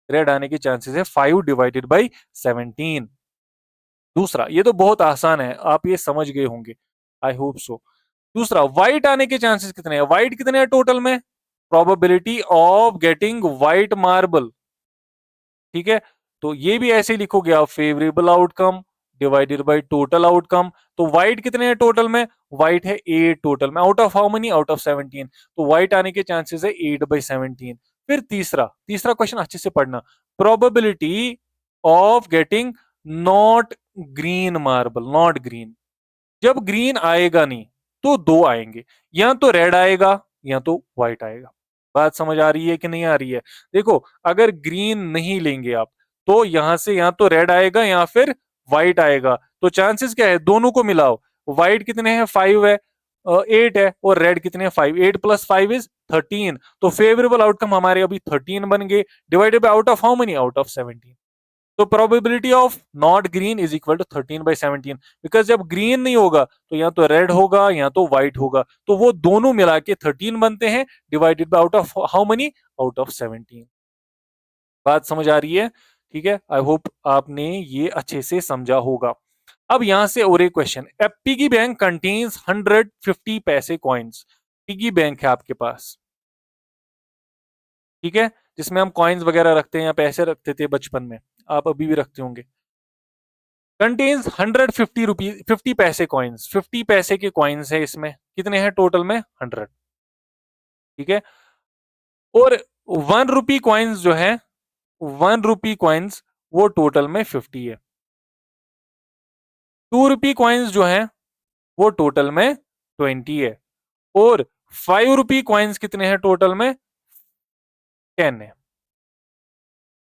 रेड आने के चांसेस है 5 डिवाइडेड बाई 17। दूसरा, ये तो बहुत आसान है, आप ये समझ गए होंगे, आई होप सो। दूसरा, व्हाइट आने के चांसेस कितने हैं? व्हाइट कितने हैं टोटल में? Probability of getting white marble, ठीक है, तो ये भी ऐसे लिखोगे आप, favourable outcome divided by total outcome. तो व्हाइट कितने हैं टोटल में? व्हाइट है 8 टोटल में, out of how many? Out of 17, तो व्हाइट आने के चांसेस है 8/17। फिर तीसरा, तीसरा क्वेश्चन अच्छे से पढ़ना, probability of getting not green marble, not green. जब ग्रीन आएगा नहीं, तो दो आएंगे, या तो रेड आएगा या तो व्हाइट आएगा। बात समझ आ रही है कि नहीं आ रही है? देखो, अगर ग्रीन नहीं लेंगे आप, तो यहां से या तो रेड आएगा या फिर व्हाइट आएगा। तो चांसेस क्या है? दोनों को मिलाओ, व्हाइट कितने हैं? 5 है, 8 है, और रेड कितने हैं? 5। 8 + 5 इज 13, तो फेवरेबल आउटकम हमारे अभी 13 बन गए, divided by out of how many? Out of 17। तो probability of not green is equal to 13/17, because जब ग्रीन नहीं होगा, तो या तो रेड होगा या तो व्हाइट होगा, तो वो दोनों मिला के 13 बनते हैं, divided by out of how many? Out of 17। बात समझ आ रही है? ठीक है, आई होप आपने ये अच्छे से समझा होगा। अब यहां से और एक क्वेश्चन, ए पिगी बैंक कंटेन्स 150 पैसे कॉइन्स। पिगी बैंक है आपके पास, ठीक है, जिसमें हम कॉइन्स वगैरह रखते हैं या पैसे रखते थे बचपन में, आप अभी भी रखते होंगे। कंटेन्स 150 रुपीज 50 पैसे कॉइन्स, 50 पैसे के कॉइन्स है इसमें, कितने हैं टोटल में 100, ठीक है। और 1 रुपी कॉइन्स जो है, 1 रुपी कॉइन्स वो टोटल में 50 है। 2 रुपी कॉइन्स जो है वो टोटल में 20 है। और 5 रुपी कॉइन्स कितने हैं टोटल में 10 है।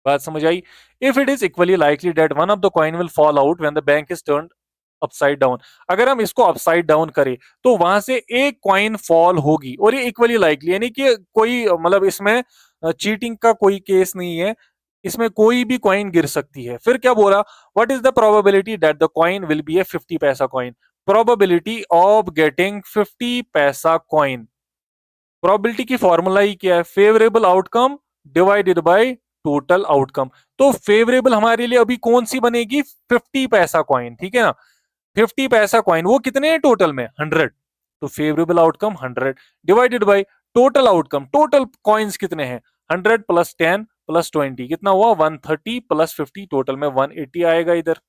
बात समझ आई? If it is equally likely that one of the coin will fall out when the bank is turn upside down. अगर हम इसको अपसाइड डाउन करें तो वहां से एक कॉइन फॉल होगी, और ये इक्वली लाइकली, यानी कि कोई मतलब इसमें चीटिंग का कोई केस नहीं है, इसमें कोई भी कॉइन गिर सकती है। फिर क्या बोला, what is the probability that the coin will be a 50 paisa coin. Probability of getting 50 paisa coin, probability की फॉर्मूला ही क्या है, favourable outcome divided by total outcome. तो फेवरेबल हमारे लिए अभी कौन सी बनेगी, 50 पैसा कॉइन, ठीक है ना। 50 पैसा कॉइन वो कितने हैं टोटल में 100, तो favourable outcome 100 divided by total outcome, total coins कितने हैं 100 प्लस 10 प्लस 20 कितना हुआ 130 प्लस 50 टोटल में 180 आएगा इधर।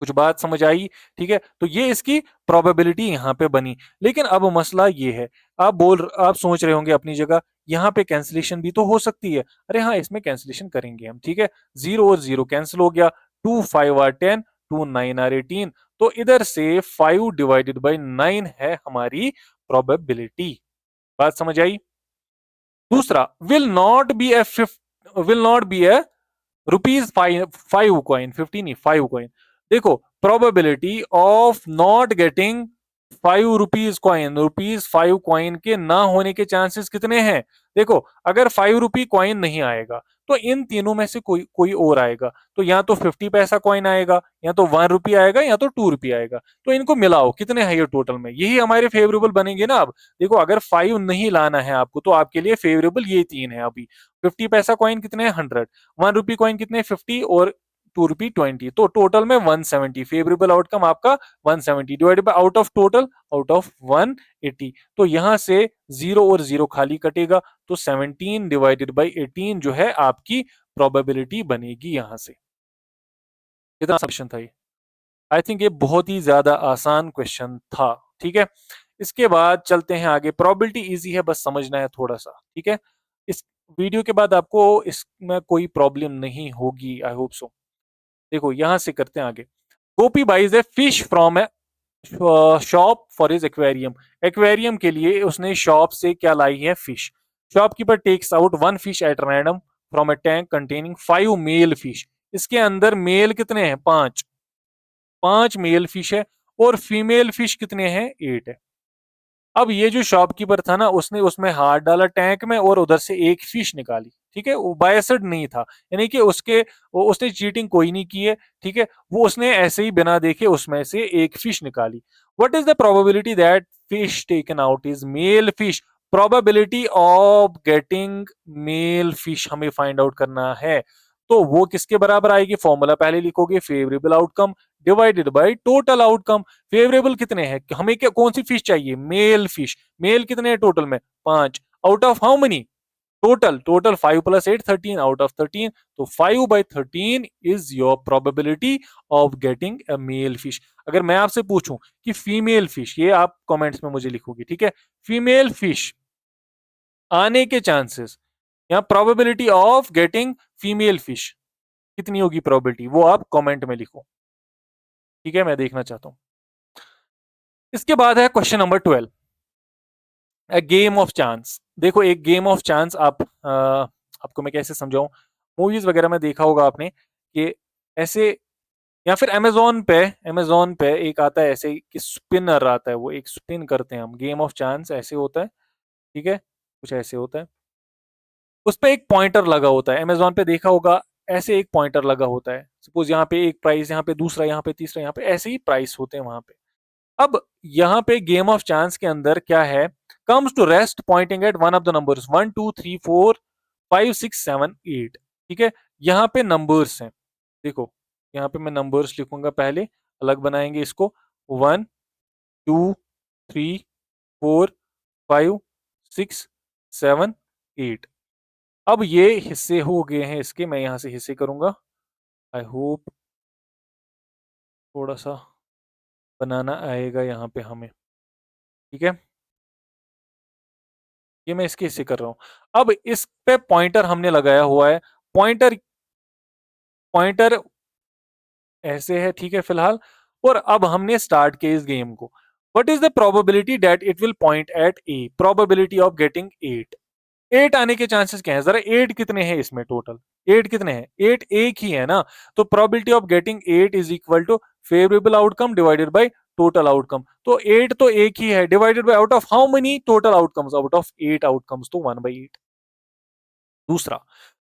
कुछ बात समझ आई? ठीक है, तो ये इसकी प्रोबेबिलिटी यहाँ पे बनी। लेकिन अब मसला ये है, आप सोच रहे होंगे अपनी जगह, यहाँ पे कैंसिलेशन भी तो हो सकती है। अरे हाँ, इसमें कैंसिलेशन करेंगे हम, ठीक है। 0 और 0 कैंसिल हो गया, 2 5 आर 10, 2 9 आर 18, तो इधर से 5 डिवाइडेड बाई 9 है हमारी प्रोबेबिलिटी। बात समझ आई? दूसरा, will not be A rupees 5 coin, 50 नहीं 5 कॉइन। देखो, probability of not getting 5 rupees coin, rupees 5 coin के ना होने के चांसेस कितने हैं। देखो, अगर 5 रुपी कॉइन नहीं आएगा तो इन तीनों में से कोई कोई और आएगा, तो या तो 50 पैसा कॉइन आएगा, या तो 1 रुपी आएगा, या तो 2 रुपी आएगा। तो इनको मिलाओ, कितने हैं ये टोटल में, यही हमारे फेवरेबल बनेंगे ना। अब देखो, अगर 5 नहीं लाना है आपको तो आपके लिए फेवरेबल ये तीन है अभी। 50 पैसा कॉइन कितने हैं 100, 1 रुपी कॉइन कितने 50, और 2 रुपी 20, तो टोटल में 170। फेवरेबल आउटकम आपका 170 divided by out of total, out of 180। तो यहां से 0 और 0 खाली कटेगा, तो 17 डिवाइडेड बाई 18 जो है आपकी प्रोबेबिलिटी बनेगी यहां से। कितना क्वेश्चन था ये? आई थिंक ये बहुत ही ज्यादा आसान क्वेश्चन था, ठीक है। इसके बाद चलते हैं आगे। प्रोबेबिलिटी इजी है, बस समझना है थोड़ा सा, ठीक है। इस वीडियो के बाद आपको इसमें कोई प्रॉब्लम नहीं होगी, आई होप सो। देखो, यहां से करते हैं आगे। Gopi buys a fish from a shop for his aquarium. Aquarium के लिए उसने शॉप से क्या लाई है, fish. Shopkeeper takes out one fish at random from a tank containing 5 male fish. इसके अंदर मेल कितने हैं, 5, 5 मेल फिश है, और फीमेल फिश कितने हैं, 8 है। अब ये जो शॉपकीपर था ना, उसने उसमें हाथ डाला टैंक में और उधर से एक फिश निकाली, ठीक है। वो बायसड नहीं था, यानी कि उसने चीटिंग कोई नहीं की है, ठीक है। वो उसने ऐसे ही बिना देखे उसमें से एक फिश निकाली। What is the probability that fish taken out is male fish. Probability of getting male fish हमें फाइंड आउट करना है। तो वो किसके बराबर आएगी, फॉर्मूला पहले लिखोगे, favourable outcome divided by total outcome. Favourable कितने हैं, हमें क्या कौन सी फिश चाहिए, मेल फिश। मेल कितने हैं टोटल में, 5, out of how many, total, total 5 plus 8 13, out of 13, तो 5/13 is your probability of getting a male fish. अगर मैं आपसे पूछूं कि फीमेल फिश, ये आप कमेंट्स में मुझे लिखोगे, ठीक है। फीमेल फिश आने के चांसेस, या probability of getting female fish कितनी होगी प्रोबेबिलिटी, वो आप कमेंट में लिखो, ठीक है, मैं देखना चाहता हूं। इसके बाद है question number 12, A game of chance. देखो, एक गेम ऑफ चांस आपको मैं कैसे समझाऊं, मूवीज वगैरह में देखा होगा आपने कि ऐसे, या फिर अमेजोन पे एक आता है ऐसे कि स्पिनर आता है, वो एक स्पिन करते हैं हम, गेम ऑफ चांस ऐसे होता है, ठीक है, कुछ ऐसे होता है। उस पे एक पॉइंटर लगा होता है, अमेजोन पे देखा होगा, ऐसे एक पॉइंटर लगा होता है। सपोज यहाँ पे एक प्राइस, यहाँ पे दूसरा, यहाँ पे तीसरा, यहाँ पे ऐसे ही प्राइस होते हैं वहां पे। अब यहाँ पे गेम ऑफ चांस के अंदर क्या है, comes to rest pointing at one of the numbers 1 2 3 4 5 6 7 8, ठीक है। यहाँ पे नंबर्स हैं, देखो, यहाँ पे मैं नंबर्स लिखूंगा पहले, अलग बनाएंगे इसको, 1 2 3 4 5 6 7 8। अब ये हिस्से हो गए हैं इसके, मैं यहां से हिस्से करूंगा। आई होप थोड़ा सा बनाना आएगा यहाँ पे हमें। ठीक है, ये मैं इसके हिस्से कर रहा हूं। अब इस पे पॉइंटर हमने लगाया हुआ है। पॉइंटर पॉइंटर ऐसे है, ठीक है फिलहाल। और अब हमने स्टार्ट किया इस गेम को। What is the probability that it will point at eight? Probability of getting 8। 8 आने के चांसेस क्या है? जरा 8 कितने हैं इसमें टोटल? 8 कितने हैं? 8 एक ही है ना। तो probability of getting 8 is equal to favourable outcome divided by total outcome. तो 8 तो एक ही है, divided by out of how many total outcomes? Out of 8 outcomes, तो 1/8। दूसरा,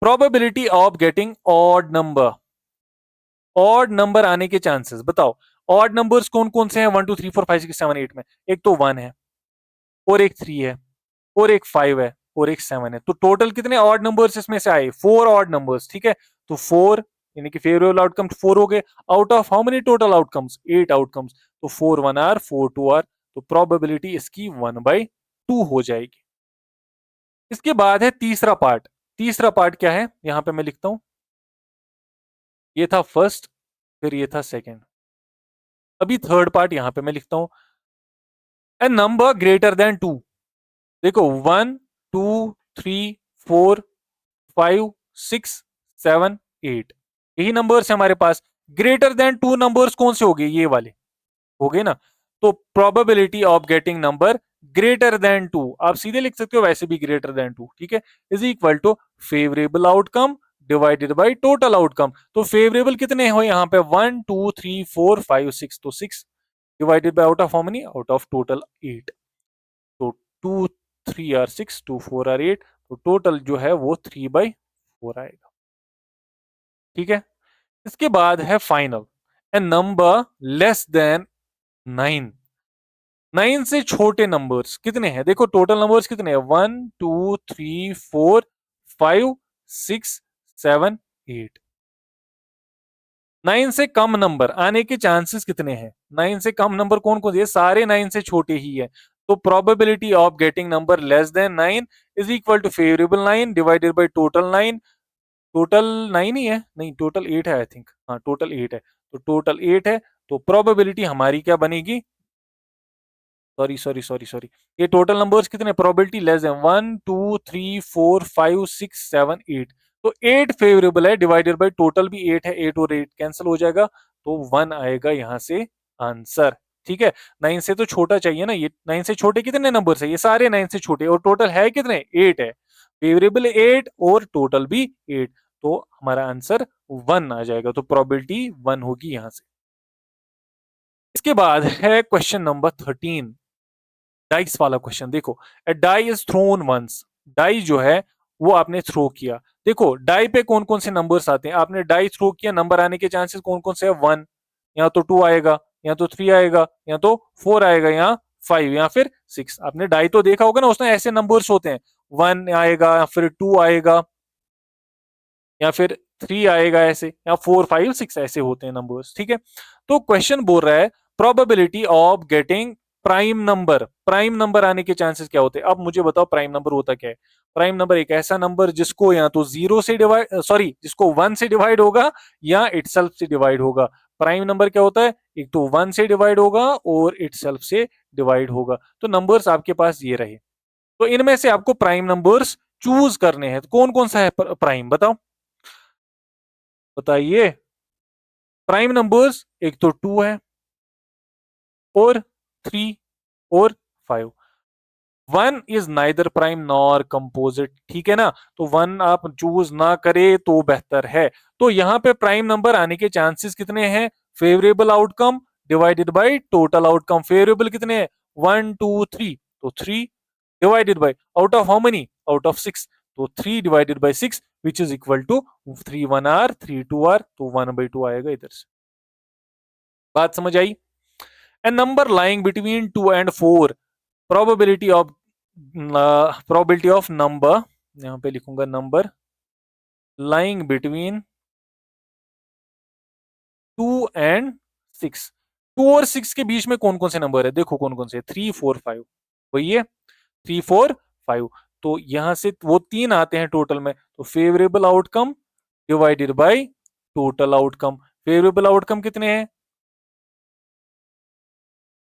probability of getting odd number. Odd number आने के चांसेस बताओ। ऑड नंबर्स कौन कौन से हैं 1 2 3 4 5 6 7 8 में? एक तो 1 है, और एक 3 है, और एक 5 है, और एक 7 है। तो टोटल कितने ऑड नंबर्स इसमें से आए? 4 ऑड नंबर्स। ठीक है, तो 4 यानी कि फेवरेबल आउटकम 4 हो गए। Out of how many total outcomes? 8 outcomes. तो 4 1 आर, 4 2 आर। तो प्रोबेबिलिटी इसकी 1/2 हो जाएगी। इसके बाद है तीसरा पार्ट। तीसरा पार्ट क्या है? यहां पे मैं लिखता हूं, ये था फर्स्ट, फिर ये था सेकंड। अभी थर्ड पार्ट यहां पे मैं लिखता हूं, ए नंबर ग्रेटर देन 2। देखो 1 2 3 4 5 6 7 8, यही नंबर्स है हमारे पास। ग्रेटर देन 2 नंबर्स कौन से हो गए? ये वाले हो गए ना। तो probability of getting number greater than 2, आप सीधे लिख सकते हो वैसे भी ग्रेटर देन 2, ठीक है, is equal to favourable outcome divided by total outcome. तो फेवरेबल कितने हो यहाँ पे? 1 2 3 4 5 6, तो 6 divided by out of how many? Out of total 8। तो 2 3 आर 6, 2 4 आर 8, तो टोटल जो है वो 3/4 आएगा। ठीक है, इसके बाद है फाइनल, ए नंबर लेस देन 9। 9 से छोटे नंबर्स कितने हैं? देखो टोटल नंबर्स कितने हैं? 1 2 3 4 5 6 7 8। 9 से कम नंबर आने के चांसेस कितने हैं? 9 से कम नंबर कौन कौन से? ये सारे 9 से छोटे ही है। तो probability of getting number less than 9 is equal to favourable 9 divided by total 9। Total 9 ही है, नहीं टोटल 8 है आई थिंक, हाँ टोटल 8 है। तो टोटल 8 है, तो प्रोबेबिलिटी हमारी क्या बनेगी? सॉरी सॉरी सॉरी सॉरी, ये टोटल नंबर्स कितने? Probability less than 1 2 3 4 5 6 7 8। तो 8 फेवरेबल है, डिवाइडेड बाय टोटल भी 8 है, 8 और 8 कैंसिल हो जाएगा, तो 1 आएगा यहां से आंसर। ठीक है, 9 से तो छोटा चाहिए ना, ये 9 से छोटे कितने नंबर है? ये सारे 9 से छोटे, और टोटल है कितने? 8 है, फेवरेबल 8 और टोटल भी 8। तो हमारा आंसर 1 आ जाएगा, तो प्रोबेबिलिटी 1 होगी यहां से। इसके बाद है क्वेश्चन नंबर 13, डाइस वाला क्वेश्चन। देखो, a die is thrown once. Die जो है वो आपने थ्रो किया। देखो डाई पे कौन कौन से नंबर्स आते हैं? आपने डाई थ्रो किया, नंबर आने के चांसेस कौन कौन से है? 1, या तो 2 आएगा, या तो 3 आएगा, या तो 4 आएगा, या 5, या फिर 6। आपने डाई तो देखा होगा ना, उसमें ऐसे नंबर्स होते हैं, 1 आएगा, फिर 2 आएगा, या फिर 3 आएगा, ऐसे, या 4 5 6 ऐसे होते हैं नंबर्स। ठीक है, तो क्वेश्चन बोल रहा है probability of getting prime number. Prime number आने के चांसेस क्या होते हैं? अब मुझे बताओ प्राइम नंबर होता क्या है? प्राइम नंबर एक ऐसा नंबर जिसको या तो 0 से डिवाइड, सॉरी, जिसको 1 से डिवाइड होगा या इटसेल्फ से डिवाइड होगा। प्राइम नंबर क्या होता है? एक तो 1 से डिवाइड होगा और इटसेल्फ से डिवाइड होगा। तो नंबर्स आपके पास ये रहे, तो इनमें से आपको प्राइम नंबर्स चूज करने हैं। तो कौन कौन सा है प्राइम, बताओ, बताइए। प्राइम नंबर्स एक तो 2 है, और 3, और 5। 1 is neither prime nor composite, ठीक है ना। तो 1 आप चूज ना करे तो बेहतर है। तो यहां पे प्राइम नंबर आने के चांसेस कितने हैं? Favourable outcome divided by total outcome. Favourable कितने हैं? 1 2 3, तो 3 divided by out of how many? Out of 6, तो 3 divided by 6 which is equal to 3 1 are 3 2 are, तो 1/2 आएगा इधर से। बात समझ आई? A number lying between 2 and 4, probability of probability of number, यहां पे लिखूंगा नंबर lying between 2 and 6। 2 और 6 के बीच में कौन कौन से नंबर है? देखो कौन कौन से? 3 4 5, वही है 3 4 5। तो यहां से वो 3 आते हैं टोटल में, तो favourable outcome divided by total outcome. Favourable outcome कितने हैं?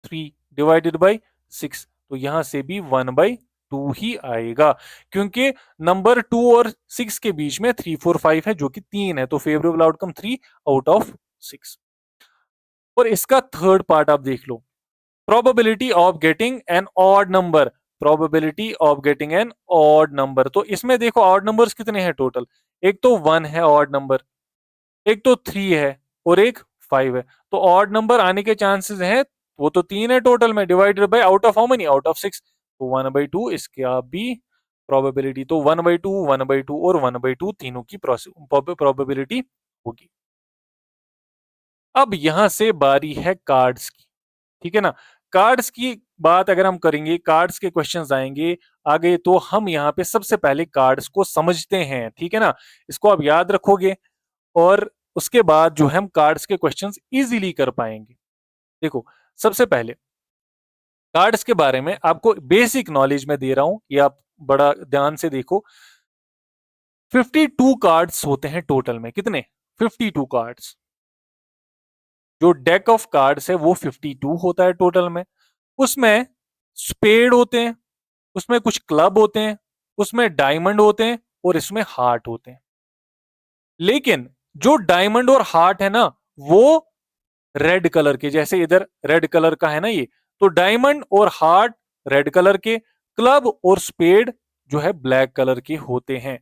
3 डिवाइडेड बाय 6, तो यहां से भी 1/2 ही आएगा, क्योंकि नंबर 2 और 6 के बीच में 3 4 5 है जो कि 3 है, तो फेवरेबल आउटकम 3 आउट ऑफ 6। और इसका थर्ड पार्ट आप देख लो, probability of getting an odd number. Probability of getting an odd number, तो इसमें देखो ऑड नंबर्स कितने हैं टोटल। एक तो 1 है ऑड नंबर, एक तो 3 है, और एक 5 है। तो ऑड नंबर आने के चांसेस हैं, वो तो 3 है टोटल में, divided by out of how many, out of 6, तो 1/2 इसके आप भी प्रोबेबिलिटी, तो 1/2 1/2 और 1/2 तीनों की प्रोबेबिलिटी होगी। अब यहां से बारी है कार्ड्स की, ठीक है ना। कार्ड्स की बात अगर हम करेंगे, कार्ड्स के क्वेश्चंस आएंगे आगे, तो हम यहाँ पे सबसे पहले कार्ड्स को समझते हैं, ठीक है ना। इसको आप याद रखोगे और उसके बाद जो है हम कार्ड्स के क्वेश्चंस इजीली कर पाएंगे। देखो, सबसे पहले कार्ड्स के बारे में आपको बेसिक नॉलेज में दे रहा हूं, ये आप बड़ा ध्यान से देखो। 52 कार्ड्स होते हैं टोटल में, कितने? 52 कार्ड्स। जो डेक ऑफ कार्ड्स है वो 52 होता है टोटल में। उसमें स्पेड होते हैं, उसमें कुछ क्लब होते हैं, उसमें डायमंड होते हैं, और इसमें हार्ट होते हैं। लेकिन जो डायमंड और हार्ट है ना, वो रेड कलर के, जैसे इधर रेड कलर का है ना ये, तो डायमंड और हार्ट रेड कलर के, क्लब और स्पेड जो है ब्लैक कलर के होते हैं।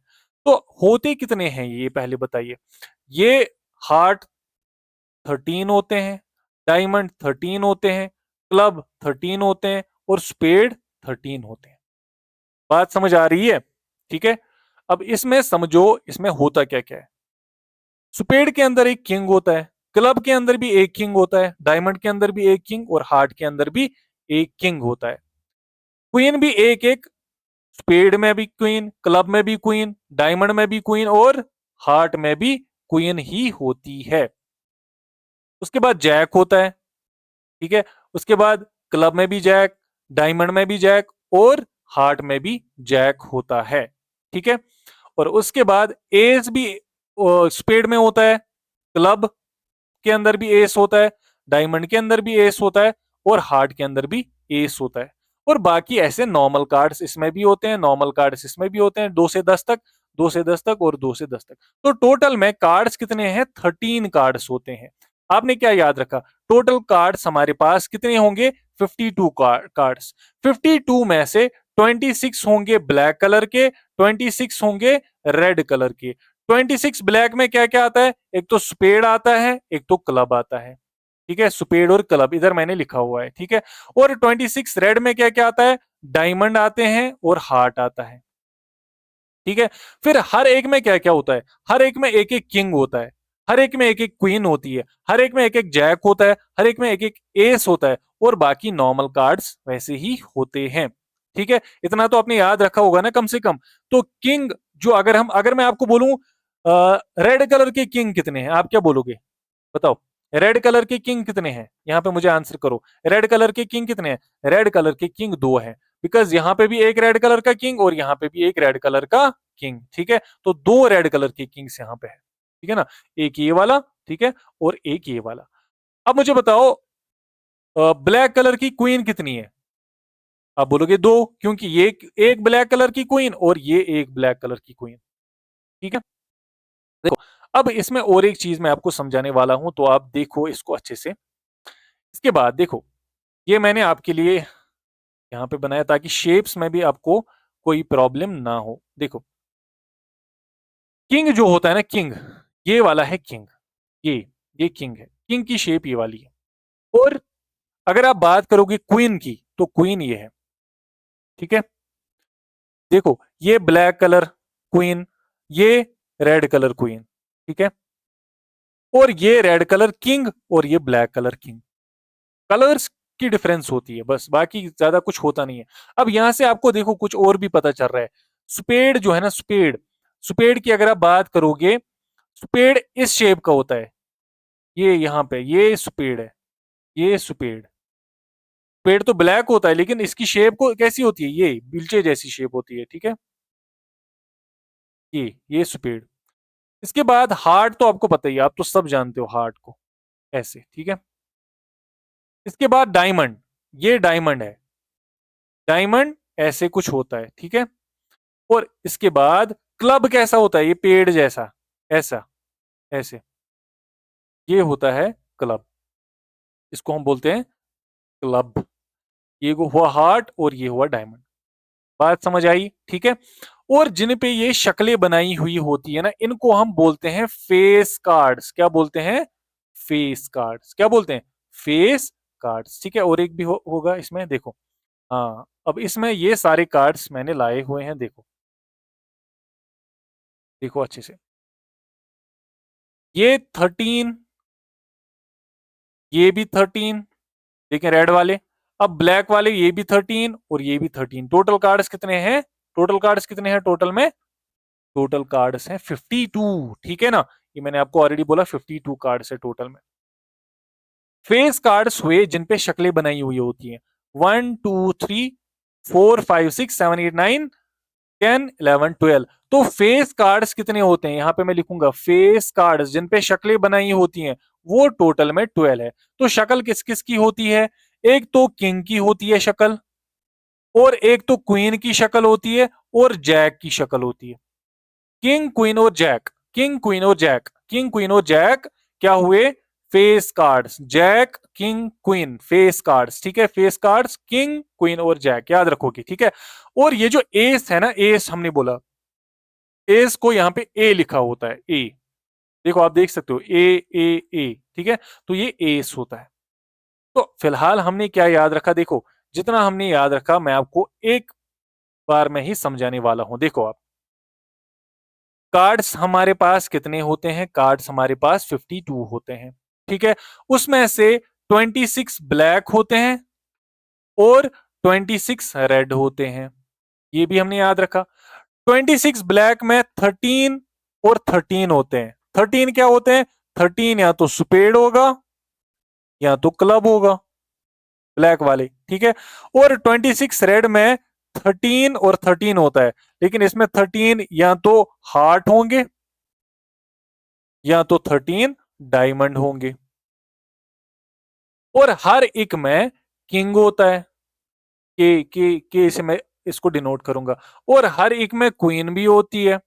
तो होते कितने हैं ये पहले बताइए। ये हार्ट 13 होते हैं, डायमंड 13 होते हैं, क्लब 13 होते हैं, और स्पेड 13 होते हैं। बात समझ आ रही है? ठीक है। अब इसमें समझो इसमें होता क्या क्या है। स्पेड के अंदर एक किंग होता है, क्लब के अंदर भी एक किंग होता है, डायमंड के अंदर भी एक किंग, और हार्ट के अंदर भी एक किंग होता है। क्वीन भी एक एक, स्पेड में भी क्वीन, क्लब में भी क्वीन, डायमंड में भी क्वीन, और हार्ट में भी क्वीन ही होती है। उसके बाद जैक होता है, ठीक है। उसके बाद क्लब में भी जैक, डायमंड में भी जैक, और हार्ट में भी जैक होता है, ठीक है। और उसके बाद एस भी स्पेड में होता है, क्लब के अंदर भी एस होता है, डायमंड के अंदर भी एस होता है, और हार्ट के अंदर भी एस होता है। और बाकी ऐसे नॉर्मल कार्ड्स इसमें भी होते हैं, नॉर्मल कार्ड्स इसमें भी होते हैं, 2 से 10 तक, 2 से 10 तक, और 2 से 10 तक। तो टोटल में कार्ड्स कितने हैं? 13 कार्ड्स होते हैं। आपने क्या याद रखा? टोटल कार्ड्स हमारे पास कितने होंगे? 52 कार्ड्स। 52 में से 26 होंगे ब्लैक कलर के, 26 होंगे रेड कलर के। 26 ब्लैक में क्या क्या आता है? एक तो स्पेड आता है, एक तो क्लब आता है, ठीक है। स्पेड और क्लब इधर मैंने लिखा हुआ है, ठीक है। और 26 रेड में क्या क्या आता है? डायमंड आते हैं और हार्ट आता है, ठीक है। फिर हर एक में क्या क्या होता है? हर एक में एक एक किंग होता है, हर एक में एक एक क्वीन होती है, हर एक में एक एक जैक होता है, हर एक में एक एक एस होता है, और बाकी नॉर्मल कार्ड्स वैसे ही होते हैं, ठीक है। इतना तो आपने याद रखा होगा ना कम से कम। तो किंग जो अगर मैं आपको बोलूं रेड कलर के किंग कितने हैं, आप क्या बोलोगे? बताओ। रेड कलर के किंग कितने हैं? यहाँ पे मुझे आंसर करो। रेड कलर के किंग कितने हैं? रेड कलर के किंग 2 हैं, बिकॉज यहाँ पे भी एक रेड कलर का किंग और यहाँ पे भी एक रेड कलर का किंग, ठीक है। तो 2 रेड कलर के किंग्स यहाँ पे है, ठीक है ना। एक ये वाला, ठीक है, और एक ये वाला। अब मुझे बताओ ब्लैक कलर की क्वीन कितनी है? आप बोलोगे 2, क्योंकि ये एक ब्लैक कलर की क्वीन और ये एक ब्लैक कलर की क्वीन, ठीक है। देखो, अब इसमें और एक चीज मैं आपको समझाने वाला हूं, तो आप देखो इसको अच्छे से। इसके बाद देखो, ये मैंने आपके लिए यहाँ पे बनाया ताकि शेप्स में भी आपको कोई प्रॉब्लम ना हो। देखो, किंग जो होता है ना, किंग, ये वाला है किंग, ये ये किंग है, किंग की शेप ये वाली है। और अगर आप बात करोगे क्वीन की, तो क्वीन ये है, ठीक है। देखो, ये ब्लैक कलर क्वीन, ये रेड कलर क्वीन, ठीक है। और ये रेड कलर किंग और ये ब्लैक कलर किंग। कलर्स की डिफरेंस होती है बस, बाकी ज्यादा कुछ होता नहीं है। अब यहां से आपको देखो कुछ और भी पता चल रहा है। स्पेड जो है ना, स्पेड, स्पेड की अगर आप बात करोगे, स्पेड इस शेप का होता है। ये यहाँ पे ये स्पेड है, ये स्पेड, पेड़ तो ब्लैक होता है, लेकिन इसकी शेप को कैसी होती है, ये बिलचे जैसी शेप होती है, ठीक है। ये स्पेड। इसके बाद हार्ट तो आपको पता ही है, आप तो सब जानते हो हार्ट को, ऐसे, ठीक है। इसके बाद डायमंड, ये डायमंड है, डायमंड ऐसे कुछ होता है, ठीक है। और इसके बाद क्लब कैसा होता है, ये पेड़ जैसा, ऐसा, ऐसे, ये होता है क्लब, इसको हम बोलते हैं क्लब। ये हुआ हार्ट और ये हुआ डायमंड। बात समझ आई, ठीक है। और जिन पे ये शक्लें बनाई हुई होती है ना, इनको हम बोलते हैं फेस कार्ड्स। क्या बोलते हैं, फेस कार्ड्स। क्या बोलते हैं, फेस कार्ड्स, ठीक है। और एक भी होगा इसमें, देखो। हाँ, अब इसमें ये सारे कार्ड्स मैंने लाए हुए हैं, देखो, देखो अच्छे से। ये 13, ये भी 13, देखें रेड वाले। अब ब्लैक वाले, ये भी 13 और ये भी 13। टोटल कार्ड्स कितने हैं, टोटल कार्ड्स कितने हैं टोटल में, टोटल कार्ड्स हैं 52, ठीक है ना। ये मैंने आपको ऑलरेडी बोला 52 कार्ड्स है टोटल में। फेस कार्ड्स हुए जिन पे शक्लें बनाई हुई होती हैं, 1 2 3 4 5 6 7 8 9 10 11 12। तो फेस कार्ड्स कितने होते हैं, यहां पे मैं लिखूंगा फेस कार्ड्स जिन पे शक्लें बनाई होती हैं, वो टोटल में 12 है। तो शक्ल किस किस की होती है, एक तो किंग की होती है शक्ल, और एक तो क्वीन की शक्ल होती है, और जैक की शक्ल होती है। किंग क्वीन और जैक, किंग क्वीन और जैक, किंग क्वीन और जैक क्या हुए, face cards. Jack king queen face cards, ठीक है। फेस कार्ड्स किंग क्वीन और जैक, याद रखोगे, ठीक है। और ये जो एस है ना, एस हमने बोला, एस को यहाँ पे ए लिखा होता है, ए, देखो आप देख सकते हो, ए, ठीक है। तो ये एस होता है। तो फिलहाल हमने क्या याद रखा, देखो, जितना हमने याद रखा मैं आपको एक बार में ही समझाने वाला हूं। देखो आप, कार्ड्स हमारे पास कितने होते हैं, कार्ड्स हमारे पास 52 होते हैं, ठीक है। उसमें से 26 ब्लैक होते हैं और 26 रेड होते हैं, ये भी हमने याद रखा। 26 ब्लैक में 13 और 13 होते हैं। 13 क्या होते हैं, 13 या तो स्पेड होगा या तो क्लब होगा, ब्लैक वाले, ठीक है। और 26 रेड में 13 और 13 होता है, लेकिन इसमें 13 या तो हार्ट होंगे या तो 13 डायमंड होंगे। और हर एक में किंग होता है, के से मैं इसको डिनोट करूंगा। और हर एक में क्वीन भी होती है,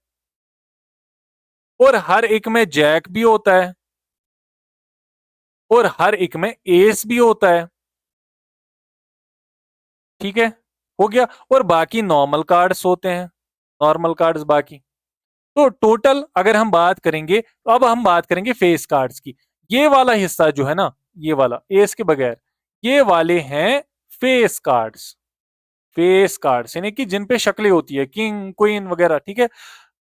और हर एक में जैक भी होता है, और हर एक में एस भी होता है, ठीक है, हो गया। और बाकी नॉर्मल कार्ड्स होते हैं, नॉर्मल कार्ड्स बाकी। तो टोटल अगर हम बात करेंगे, तो अब हम बात करेंगे फेस कार्ड्स की। ये वाला हिस्सा जो है ना, ये वाला एस के बगैर, ये वाले हैं फेस कार्ड्स। फेस कार्ड्स यानी कि जिन पे शक्लें होती है, किंग क्वीन वगैरह, ठीक है।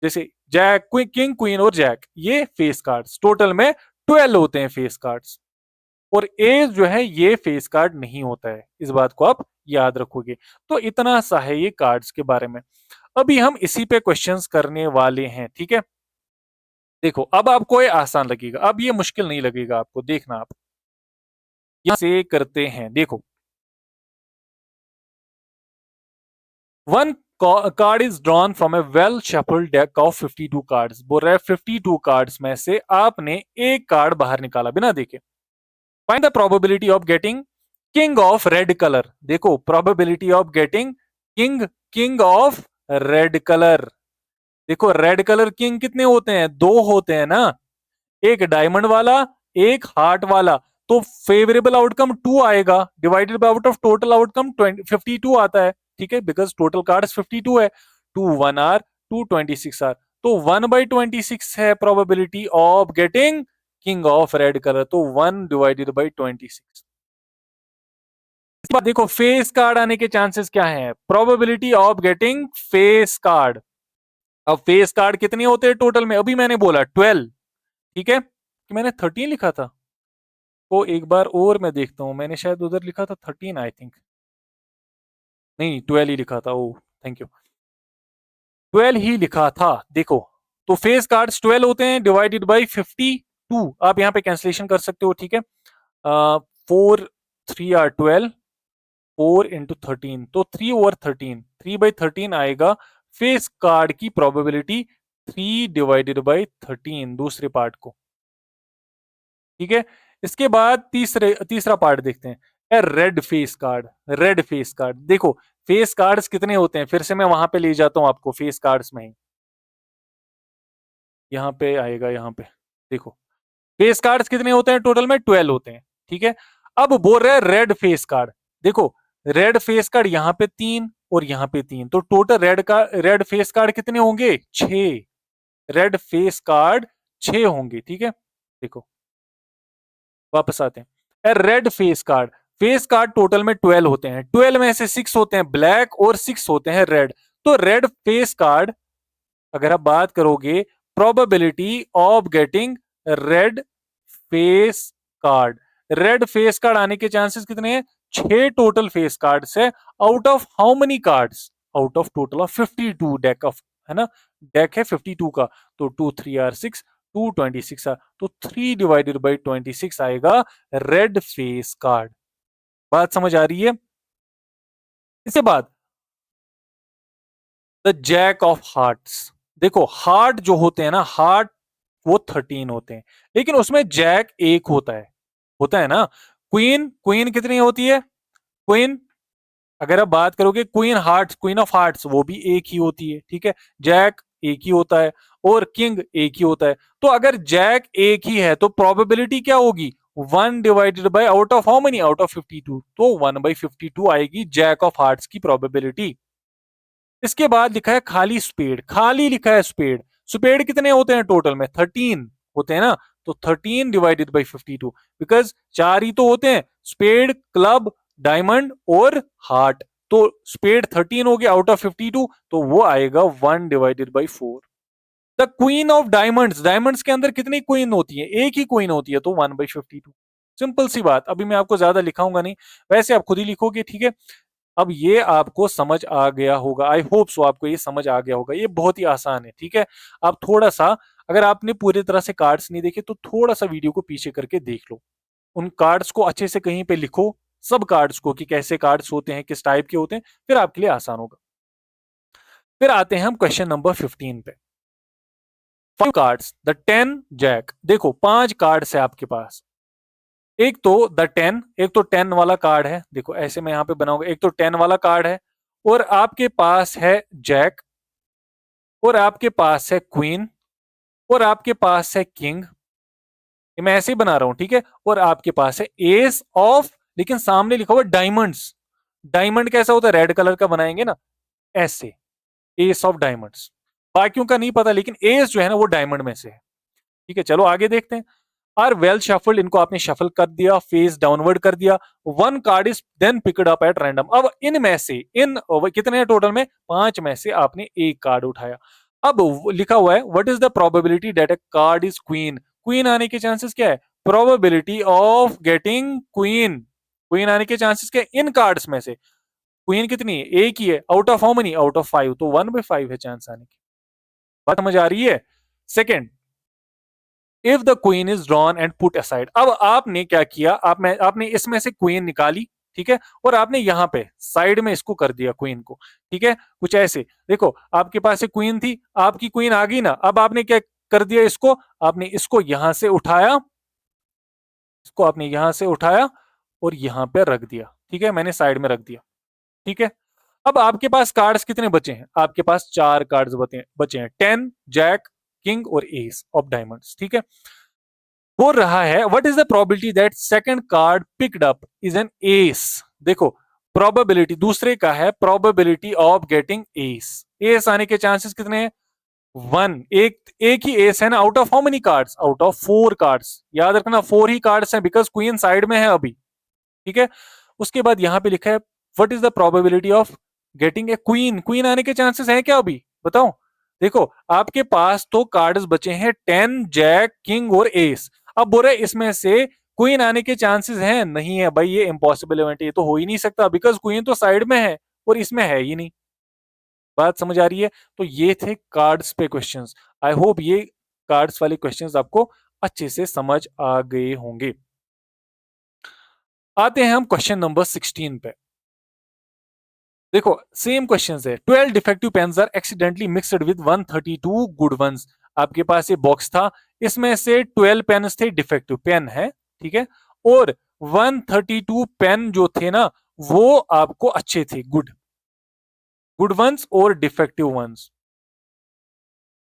जैसे जैक, किंग क्वीन और जैक, ये फेस कार्ड्स टोटल में 12 होते हैं फेस कार्ड्स। और ए जो है ये फेस कार्ड नहीं होता है, इस बात को आप याद रखोगे। तो इतना सा है ये कार्ड्स के बारे में। अभी हम इसी पे क्वेश्चंस करने वाले हैं, ठीक है। देखो अब आपको ये आसान लगेगा, अब ये मुश्किल नहीं लगेगा आपको, देखना आप यहां से करते हैं। देखो, one card is drawn from A well shuffled deck of 52 cards. बोल रहा है 52 कार्ड्स में से आपने एक कार्ड बाहर निकाला बिना देखे। Find the probability of getting king of red colour. देखो, probability of getting king, king of red colour. देखो रेड कलर किंग कितने होते हैं, दो होते हैं ना, एक डायमंड वाला, एक हार्ट वाला। तो फेवरेबल आउटकम 2 आएगा, divided by out of total outcome 52 आता है, ठीक है, बिकॉज टोटल कार्ड्स 52 है। 2 1 आर, 2 26 आर। तो 1/26 है probability of getting king of red colour, तो 1 डिवाइडेड बाई 26। इसके बाद देखो फेस कार्ड आने के चांसेस क्या हैं, probability of getting face card. अब फेस कार्ड कितने होते हैं टोटल में, अभी मैंने बोला 12, ठीक है, कि मैंने 13 लिखा था, तो एक बार और मैं देखता हूं, मैंने शायद उधर लिखा था 13 आई थिंक, नहीं 12 ही लिखा था, ओ थैंक यू, 12 ही लिखा था। देखो, तो फेस कार्ड्स 12 होते हैं डिवाइडेड बाई 52। आप यहाँ पे कैंसिलेशन कर सकते हो, ठीक है। 4 3 आर 12, 4 × 13 तो 3/13, 3/13 आएगा फेस कार्ड की प्रोबेबिलिटी 3/13 दूसरे पार्ट को। ठीक है, इसके बाद तीसरा पार्ट देखते हैं, red face card. Red face card देखो, फेस कार्ड्स कितने होते हैं, फिर से मैं वहां पे ले जाता हूं आपको फेस कार्ड्स में ही। यहाँ पे आएगा, यहाँ पे देखो, फेस कार्ड्स कितने होते हैं, टोटल में 12 होते हैं। ठीक है, अब बोल रहे हैं रेड फेस कार्ड। देखो, रेड फेस कार्ड यहाँ पे 3 और यहाँ पे 3, तो टोटल रेड फेस कार्ड कितने होंगे, 6। रेड फेस कार्ड 6 होंगे। ठीक है, देखो वापस आते हैं, red face card. Face card total में 12 होते हैं, 12 में से 6 होते हैं ब्लैक और 6 होते हैं रेड। तो रेड फेस कार्ड, अगर आप बात करोगे probability of getting red face card, red face card आने के चांसेस कितने हैं, 6 टोटल फेस कार्ड है। Out of how many cards, out of total of 52 deck of, है ना, डेक है 52 का, तो 2 3 आर 6, 226 तो 3/26 आएगा रेड फेस कार्ड। बात समझ आ रही है। इसके बाद द जैक ऑफ हार्ट्स। देखो, हार्ट जो होते हैं ना, हार्ट वो 13 होते हैं, लेकिन उसमें जैक एक होता है ना। क्वीन, क्वीन कितनी होती है, क्वीन, अगर आप बात करोगे queen hearts, queen of hearts वो भी एक ही होती है। ठीक है, जैक एक ही होता है और किंग एक ही होता है। तो अगर जैक एक ही है तो प्रोबेबिलिटी क्या होगी, 1/, out of how many, out of 52, तो 1/52 आएगी जैक ऑफ हार्ट्स की प्रोबेबिलिटी। इसके बाद लिखा है खाली स्पेड, खाली लिखा है स्पेड। स्पेड कितने होते हैं टोटल में, 13 होते हैं ना, तो 13/52, बिकॉज 4 ही तो होते हैं, स्पेड, क्लब, डायमंड और हार्ट। तो स्पेड 13 हो गया आउट ऑफ 52, तो वो आएगा 1/4। The queen of diamonds, diamonds के अंदर कितनी क्वीन होती है, एक ही क्वीन होती है, तो 1/52। सिंपल सी बात, अभी मैं आपको ज्यादा लिखाऊंगा नहीं, वैसे आप खुद ही लिखोगे। ठीक है, अब ये आपको समझ आ गया होगा, आई होप सो आपको ये समझ आ गया होगा, ये बहुत ही आसान है। ठीक है, आप थोड़ा सा, अगर आपने पूरी तरह से कार्ड्स नहीं देखे तो थोड़ा सा वीडियो को पीछे करके देख लो, उन कार्ड्स को अच्छे से कहीं पे लिखो, सब कार्ड्स को, कि कैसे कार्ड्स होते हैं, किस टाइप के होते हैं, फिर आपके लिए आसान होगा। फिर आते हैं हम क्वेश्चन नंबर 15 पे। 5 कार्ड्स द 10 जैक। देखो 5 कार्ड्स है आपके पास, एक तो द 10, एक तो 10 वाला कार्ड है, देखो ऐसे मैं यहां पे बनाऊंगा, एक तो 10 वाला कार्ड है, और आपके पास है जैक, और आपके पास है क्वीन, और आपके पास है किंग, ये मैं ऐसे ही बना रहा हूं। ठीक है, और आपके पास है एस ऑफ, लेकिन सामने लिखा हुआ डायमंड्स। डायमंड कैसा होता है, रेड कलर का बनाएंगे ना, ऐसे, एस ऑफ डायमंड्स। बाकियों का नहीं पता, लेकिन एस जो है ना वो डायमंड में से है। ठीक है, चलो आगे देखते हैं। आर वेल शफल्ड, इनको आपने शफल कर दिया, फेस डाउनवर्ड कर दिया, one card is then picked up at random. अब इनमें से, इन कितने हैं टोटल में, 5 में से आपने एक कार्ड उठाया। अब लिखा हुआ है what is the probability that a card is queen, queen आने के चांसेस क्या है, probability of getting queen, queen आने के चांसेस क्या है इन कार्ड्स में से, क्वीन कितनी है, एक ही है, out of how many, out of 5, तो 1/5 है चांस आने की। बात समझ आ रही है। Second, if the queen is drawn and put aside. अब आपने क्या किया, आपने इसमें से क्वीन निकाली, ठीक है, और आपने यहां पे साइड में इसको कर दिया क्वीन को। ठीक है, कुछ ऐसे देखो, आपके पास एक क्वीन थी, आपकी क्वीन आ गई ना, अब आपने क्या कर दिया, इसको आपने इसको यहां से उठाया, इसको आपने यहां से उठाया और यहां पे रख दिया। ठीक है, मैंने साइड में रख दिया। ठीक है, अब आपके पास कार्ड्स कितने बचे हैं, आपके पास 4 कार्ड्स बचे हैं, 10 जैक, किंग और एस ऑफ डायमंड्स। ठीक है, बोल रहा है what is the probability that second card picked up is an S. देखो, प्रोबेबिलिटी दूसरे का है, probability of getting S, S आने के चांसेस कितने हैं, 1, एक ही एस है ना, out of how many cards, out of 4 cards, याद रखना 4 ही कार्ड्स हैं, बिकॉज क्वीन साइड में है अभी। ठीक है, उसके बाद यहां पे लिखा है what is the probability of getting A queen, queen आने के चांसेस है क्या अभी, बताओ। देखो, आपके पास तो कार्ड्स बचे हैं 10 जैक, किंग और एस। अब बोल रहे इसमें से क्वीन आने के चांसेस हैं, नहीं है भाई, ये इम्पॉसिबल इवेंट, ये तो हो ही नहीं सकता, बिकॉज क्वीन तो साइड में है और इसमें है ही नहीं। बात समझ आ रही है। तो ये थे कार्ड्स पे क्वेश्चंस। आई होप ये कार्ड्स वाले क्वेश्चंस आपको अच्छे से समझ आ गए होंगे। आते हैं हम क्वेश्चन नंबर 16 पे। देखो सेम क्वेश्चन है, 12 defective pens are accidentally mixed with 132 good ones. आपके पास ये बॉक्स था, इसमें से 12 पेन्स थे, डिफेक्टिव पेन है, ठीक है, और 132 पेन जो थे ना वो आपको अच्छे थे, गुड गुड वंस और डिफेक्टिव वंस,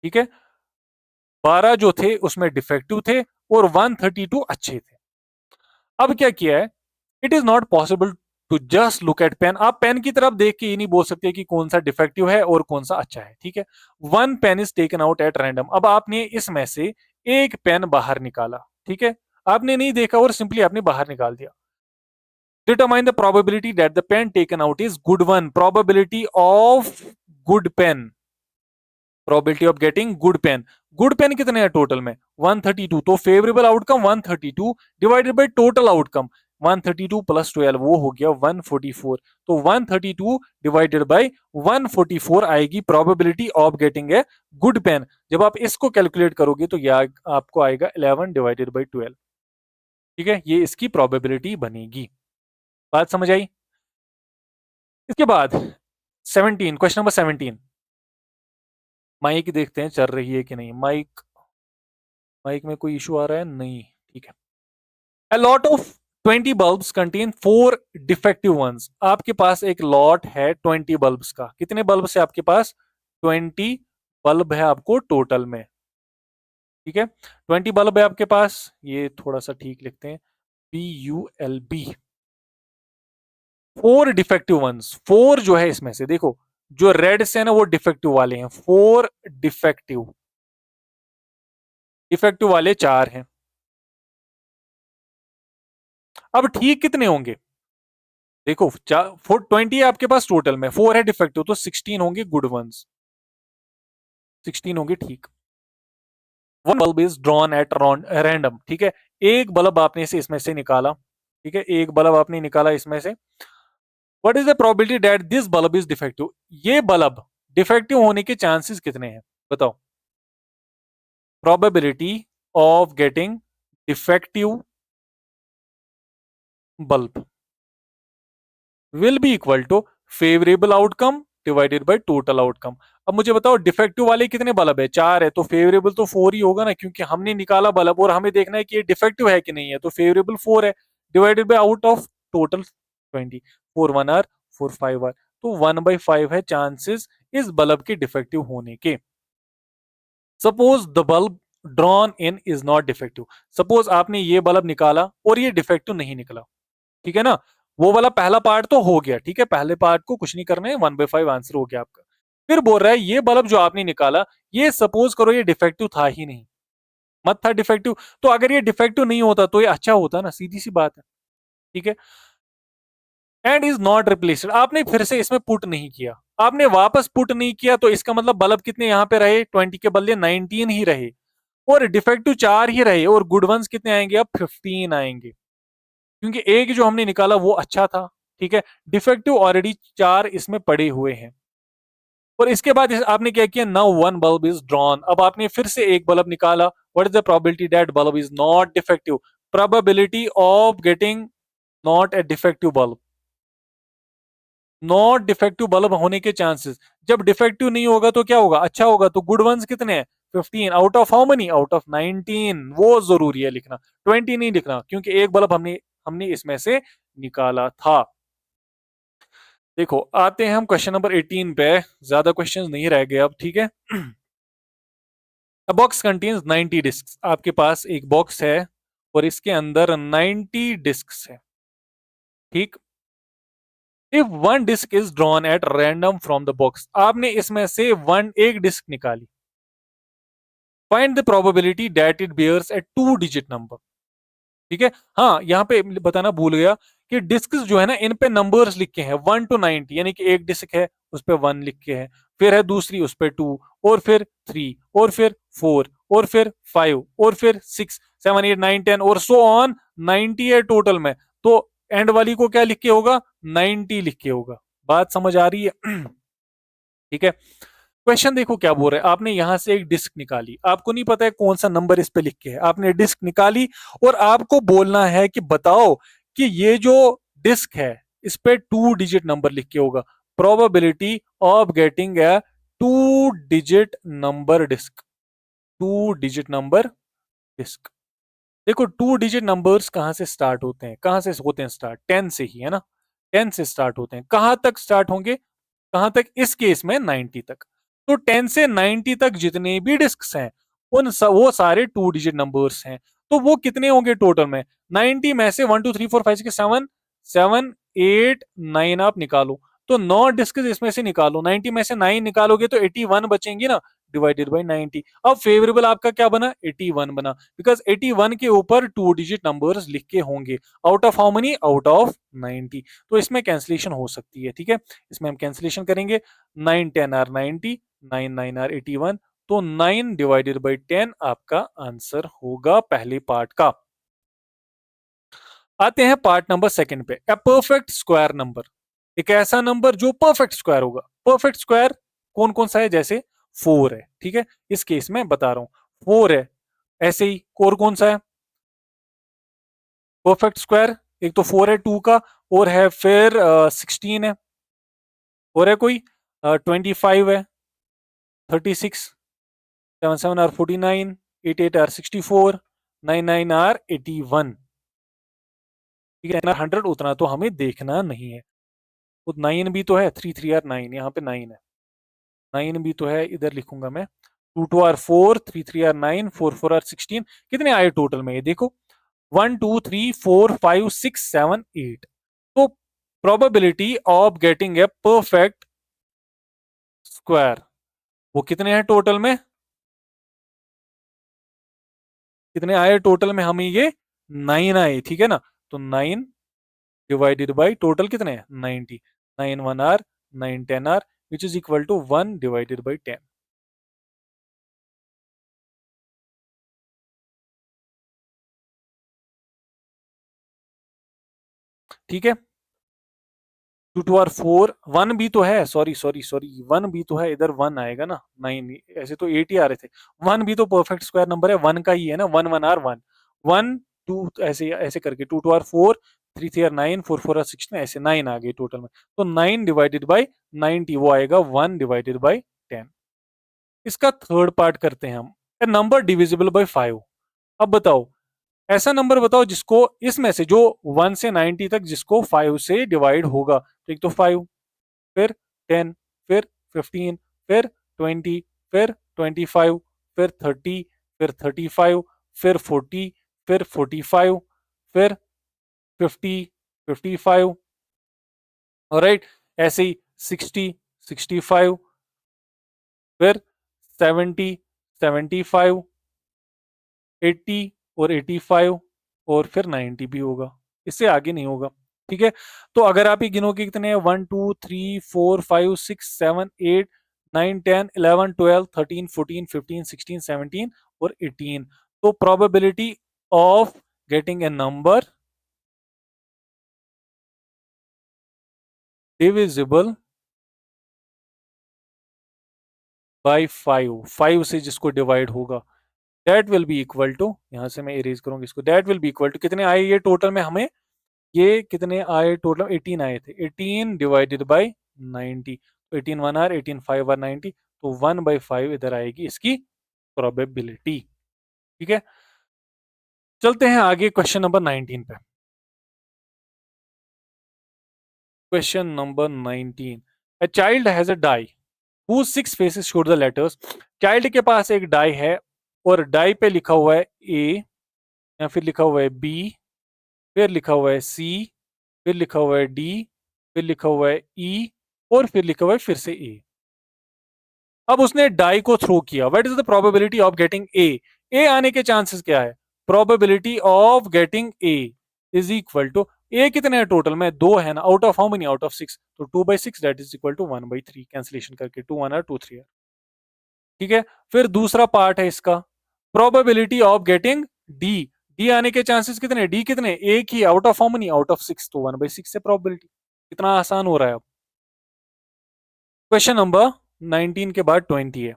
ठीक है। 12 जो थे उसमें डिफेक्टिव थे और 132 अच्छे थे। अब क्या किया है, it is not possible to just look at pen. आप पेन की तरफ देख के ये नहीं बोल सकते कि कौन सा डिफेक्टिव है और कौन सा अच्छा है, ठीक है। One pen is taken out at random. अब आपने इसमें से एक पेन बाहर निकाला, ठीक है, आपने नहीं देखा और सिंपली आपने बाहर निकाल दिया। Determine the probability that the pen taken out is good one. Probability of good pen, probability of getting good pen. Good pen कितने हैं टोटल में, 132। तो favourable outcome 132 divided by total outcome 132 plus 12 वो हो गया 144। तो 132 डिवाइडेड बाय 144 आएगी probability of getting a good pen. जब आप इसको कैलकुलेट करोगे तो यह आपको आएगा 11 डिवाइडेड बाय 12, ठीक है, ये इसकी प्रोबेबिलिटी बनेगी। बात समझ आई। इसके बाद 17, क्वेश्चन नंबर 17। माइक देखते हैं चल रही है कि नहीं। माइक माइक में कोई इशू आ रहा है, नहीं, ठीक है। A lot of 20 bulbs contain 4 defective ones। आपके पास एक लॉट है 20 बल्ब्स का। कितने बल्ब है आपके पास, 20 बल्ब है आपको टोटल में, ठीक है। 20 बल्ब है आपके पास, ये थोड़ा सा ठीक लिखते हैं, PULB। 4 डिफेक्टिव वंस, 4 जो है इसमें से देखो, जो रेड से है ना वो डिफेक्टिव वाले हैं, 4 डिफेक्टिव, डिफेक्टिव वाले 4 हैं। अब ठीक कितने होंगे, देखो 20 है आपके पास टोटल में, 4 है डिफेक्टिव, तो 16 होंगे गुड वंस, 16 होंगे ठीक। One bulb is drawn at random, ठीक है, एक बल्ब आपने से इसमें से निकाला, ठीक है, एक बल्ब आपने निकाला इसमें से। What is the probability that this bulb is defective. ये बल्ब डिफेक्टिव होने के चांसेस कितने हैं बताओ। Probability of getting defective bulb will be equal to favourable outcome divided by total outcome. अब मुझे बताओ डिफेक्टिव वाले कितने बल्ब है, 4 है, तो फेवरेबल तो 4 ही होगा ना, क्योंकि हमने निकाला बल्ब और हमें देखना है कि ये डिफेक्टिव है कि नहीं है, तो फेवरेबल 4 है, divided by out of total 20, 4 1 are 4 5 are, तो 1/5 है चांसेस इस बल्ब के डिफेक्टिव होने के। Suppose the bulb drawn in is not defective. Suppose आपने ये बल्ब निकाला और ये डिफेक्टिव नहीं निकला, ठीक है ना, वो वाला पहला पार्ट तो हो गया, ठीक है, पहले पार्ट को कुछ नहीं करना है, 1/5 आंसर हो गया आपका। फिर बोल रहा है ये बल्ब जो आपने निकाला, ये सपोज करो ये डिफेक्टिव था ही नहीं, मत था डिफेक्टिव, तो अगर ये डिफेक्टिव नहीं होता तो ये अच्छा होता ना, सीधी सी बात है, ठीक है। एंड इज नॉट रिप्लेस्ड, आपने फिर से इसमें पुट नहीं किया, आपने वापस पुट नहीं किया, तो इसका मतलब बल्ब कितने यहाँ पे रहे, 20 के बदले 19 ही रहे, और डिफेक्टिव 4 ही रहे, और गुड वंस कितने आएंगे, अब 15 आएंगे, क्योंकि एक जो हमने निकाला वो अच्छा था, ठीक है, डिफेक्टिव ऑलरेडी 4 इसमें पड़े हुए हैं। और इसके बाद आपने क्या किया, now one bulb is drawn. अब आपने फिर से एक बल्ब निकाला, what is the probability that bulb is not defective. Probability of getting not a defective bulb, not defective bulb होने के चांसेस, जब डिफेक्टिव नहीं होगा तो क्या होगा, अच्छा होगा, तो गुड वंस कितने हैं, 15 out of how many, out of 19, वो जरूरी है लिखना, 20 नहीं लिखना, क्योंकि एक बल्ब हमने हमने इसमें से निकाला था। देखो आते हैं हम क्वेश्चन नंबर 18 पे, ज्यादा क्वेश्चंस नहीं रह गए अब, ठीक है। A box contains 90 disc. आपके पास एक बॉक्स है और इसके अंदर 90 डिस्क है, ठीक। If one disc is drawn at random from the box, आपने इसमें से एक डिस्क निकाली, find the probability that it bears a 2 digit number, ठीक है। हाँ यहाँ पे बताना भूल गया कि डिस्क जो है ना इन पे नंबर्स लिखे हैं 1 to 90, यानी कि एक डिस्क है उस पे 1 लिख के है, फिर है दूसरी उस पे 2, और फिर 3, और फिर 4, और फिर 5, और फिर 6 7 8 9 10 और सो ऑन, 90 है टोटल में, तो एंड वाली को क्या लिख के होगा, 90 लिख के होगा। बात समझ आ रही है। ठीक है। क्वेश्चन देखो क्या बोल रहे हैं, आपने यहां से एक डिस्क निकाली, आपको नहीं पता है कौन सा नंबर इस पे लिख के है, आपने डिस्क निकाली और आपको बोलना है कि बताओ कि ये जो डिस्क है इस पे 2 डिजिट नंबर लिख के होगा। probability of getting a 2 digit number disk. 2 digit number disk. देखो 2 digit नंबर्स कहां से स्टार्ट होते हैं, कहां से होते हैं स्टार्ट, 10 से ही है ना, 10 से स्टार्ट होते हैं, कहां तक स्टार्ट होंगे, कहां तक, इस केस में 90 तक। तो 10 से 90 तक जितने भी डिस्क्स हैं वो सारे 2 digit नंबर्स हैं। तो वो कितने होंगे टोटल में, 90 में से 1 2 3 4 5 6 7 7 8 9 आप निकालो, तो 9 डिस्क इसमें से निकालो, 90 में से 9 निकालोगे तो 81 बचेंगी ना, डिवाइडेड बाई 90। अब फेवरेबल आपका क्या बना, 81 बना, बिकॉज 81 के ऊपर 2 digit नंबर्स लिख के होंगे, out of how many, out of 90। तो इसमें कैंसिलेशन हो सकती है, ठीक है, इसमें हम कैंसिलेशन करेंगे, 9 10 आर 90, 9 9 आर 81, तो 9 डिवाइडेड बाई 10 आपका आंसर होगा पहले पार्ट का। आते हैं पार्ट नंबर सेकंड पे, ए परफेक्ट स्क्वायर नंबर, एक ऐसा नंबर जो परफेक्ट स्क्वायर होगा। परफेक्ट स्क्वायर कौन कौन सा है, जैसे 4 है, ठीक है, इस केस में बता रहा हूं 4 है, ऐसे ही और कौन सा है परफेक्ट स्क्वायर, एक तो 4 है 2 का, और है फिर 16 है, और है कोई 25 है, 36, 7 7 आर 49, 8 8 आर 64, 9 9 आर 81, ठीक है ना, 100 उतना तो हमें देखना नहीं है। तो 9 भी तो है, 3 3 आर 9, यहाँ पे 9 है, 9 भी तो है, इधर लिखूंगा मैं, 2 2 आर 4, 3 3 आर 9, 4 4 आर 16, कितने आए टोटल में, ये देखो 1 2 3 4 5 6 7 8। तो probability of getting a perfect square, वो कितने हैं टोटल में, कितने आए टोटल में, हमें ये 9 आए, ठीक है ना, तो 9 डिवाइडेड बाई टोटल कितने हैं 90, 9 1 are 9 10 are which is equal to 1 divided by 10, ठीक है। 2 2 आर 4, 1 भी तो है, सॉरी सॉरी सॉरी, 1 भी तो है, इधर 1 आएगा ना, 9, ऐसे तो 8 ही आ रहे थे, 1 भी तो परफेक्ट स्क्वायर नंबर है, 1 का ही है ना, 1 1 आर 1, 1 2 ऐसे ऐसे करके, 2 2 आर 4, 3 3 आर 9, 4 4 आर 16, ऐसे 9 आ गए टोटल में, तो 9 डिवाइडेड बाई 90 वो आएगा 1 डिवाइडेड बाई 10। इसका थर्ड पार्ट करते हैं हम, ए नंबर डिविजिबल बाई 5। अब बताओ, ऐसा नंबर बताओ जिसको, इसमें से जो 1 से 90 तक जिसको 5 से डिवाइड होगा, तो एक तो 5, फिर 10, फिर 15, फिर 20, फिर 25, फिर 30, फिर 35, फिर 40, फिर 45, फिर 50, 55, ऑलराइट, ऐसे ही 60, 65, फिर 70, 75, 80 और 85, और फिर 90 भी होगा, इससे आगे नहीं होगा, ठीक है। तो अगर आप ये गिनोगे कितने हैं, 1 2 3 4 5 6 7 8 9 10 11 12 13 14 15 16 17 और 18, तो probability of getting a number divisible by 5, 5 से जिसको डिवाइड होगा, that will be equal to, यहां से मैं इरेज करूंगा इसको, that will be equal to, कितने आए ये टोटल में हमें, ये कितने आए टोटल, 18 आए थे, 18 डिवाइडेड बाई 90, तो 18 1 आर 18 5 आर 90, तो 1/5 इधर आएगी इसकी प्रोबेबिलिटी, ठीक है। चलते हैं आगे क्वेश्चन नंबर 19 पे। Question number 19, a child has a die whose 6 faces show the letters। Child के पास एक डाई है और डाई पे लिखा हुआ है ए, या फिर लिखा हुआ है बी, फिर लिखा हुआ है सी, फिर लिखा हुआ है डी, फिर लिखा हुआ है ई, और फिर लिखा हुआ है फिर से ए। अब उसने डाई को थ्रो किया, what is the probability of getting A, A आने के चांसेस क्या है, probability of getting A is equal to, A कितने हैं टोटल में, दो है ना, out of how many, out of 6, तो 2/6 that is equal to 1/3, cancellation करके 2 1 2 3, ठीक है। फिर दूसरा पार्ट है इसका, probability of getting D, D आने के चांसेस कितने, डी कितने, एक ही, out of how many, out of 6, तो 1/6 से प्रोबेबिलिटी, कितना आसान हो रहा है अब। क्वेश्चन नंबर 19 के बाद 20 है,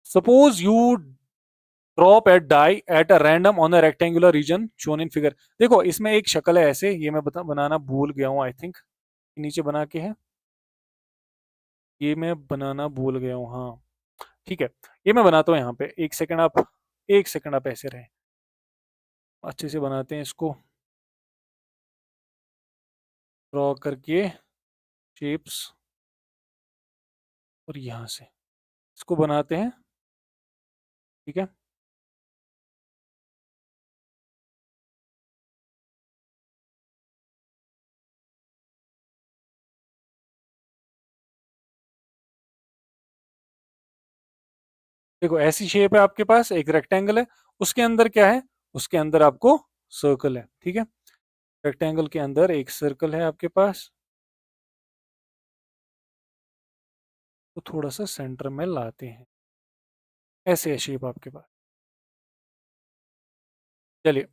suppose you drop at die at a random on a rectangular region shown in figure. देखो इसमें एक शक्ल है ऐसे, ये मैं बनाना भूल गया हूँ आई थिंक, नीचे बना के है, ये मैं बनाना भूल गया हूँ, हाँ ठीक है, ये मैं बनाता हूँ यहाँ पे, एक सेकंड आप, एक सेकंड आप ऐसे रहे, अच्छे से बनाते हैं इसको, ड्रॉ करके शेप्स, और यहाँ से इसको बनाते हैं, ठीक है। देखो ऐसी शेप है आपके पास, एक रेक्टेंगल है, उसके अंदर क्या है, उसके अंदर आपको सर्कल है, ठीक है। रेक्टेंगल के अंदर एक सर्कल है आपके पास, तो थोड़ा सा सेंटर में लाते हैं, ऐसे है शेप आपके पास। चलिए,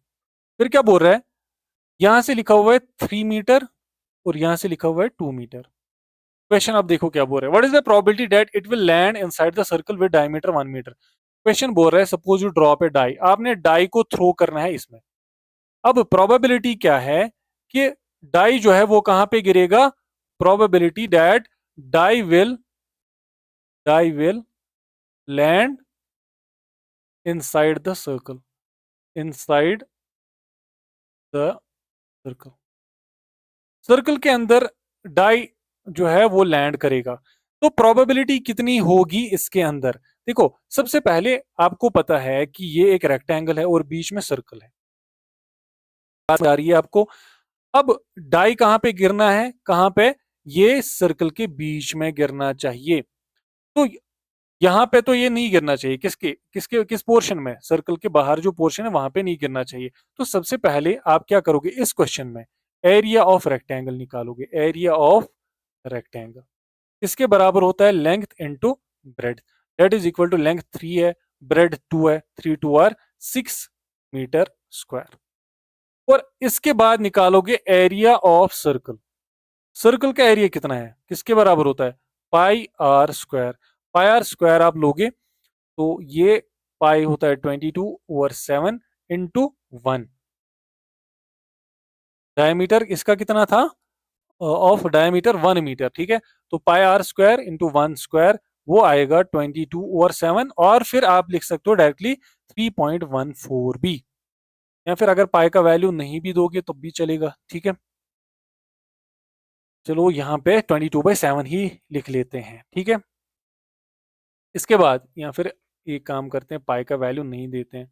फिर क्या बोल रहा है, यहां से लिखा हुआ है 3 मीटर, और यहां से लिखा हुआ है 2 मीटर। क्वेश्चन आप देखो क्या बोल रहा है, what is the probability that it will land inside the circle with diameter 1 metre. Question बोल रहा है suppose you drop a die, आपने डाई को थ्रो करना है इसमें। अब प्रोबेबिलिटी क्या है कि डाई जो है वो कहां पे गिरेगा, probability that die will die will land inside the circle, inside the circle, circle के अंदर डाई जो है वो लैंड करेगा। तो प्रोबेबिलिटी कितनी होगी इसके अंदर, देखो सबसे पहले आपको पता है कि ये एक रेक्टेंगल है और बीच में सर्कल है, बात आ रही है आपको। अब डाई कहां पे गिरना है, कहां पे, ये सर्कल के बीच में गिरना चाहिए। तो यहाँ पे तो ये नहीं गिरना चाहिए, किसके किसके किस पोर्शन में, सर्कल के बाहर जो पोर्शन है वहां पे नहीं गिरना चाहिए। तो सबसे पहले आप क्या करोगे इस क्वेश्चन में, एरिया ऑफ रेक्टेंगल निकालोगे, एरिया ऑफ रेक्टेंगल इसके बराबर होता है length into breadth, that is equal to length 3 है, ब्रेड 2 है, 3 2 आर 6 मीटर स्क्वायर। और इसके बाद निकालोगे एरिया ऑफ सर्कल, सर्कल का एरिया कितना है, किसके बराबर होता है, pi r square. Pi r square आप लोगे तो ये पाई होता है 22/7 इंटू 1, डायमीटर इसका कितना था, ऑफ डायमीटर 1 मीटर, ठीक है। तो पाई आर स्क्वायर इंटू 1 स्क्वायर, वो आएगा 22/7, और फिर आप लिख सकते हो डायरेक्टली 3.14 भी, या फिर अगर पाई का वैल्यू नहीं भी दोगे तो भी चलेगा, ठीक है। चलो यहाँ पे 22/7 ही लिख लेते हैं, ठीक है। इसके बाद या फिर एक काम करते हैं, पाई का वैल्यू नहीं देते हैं,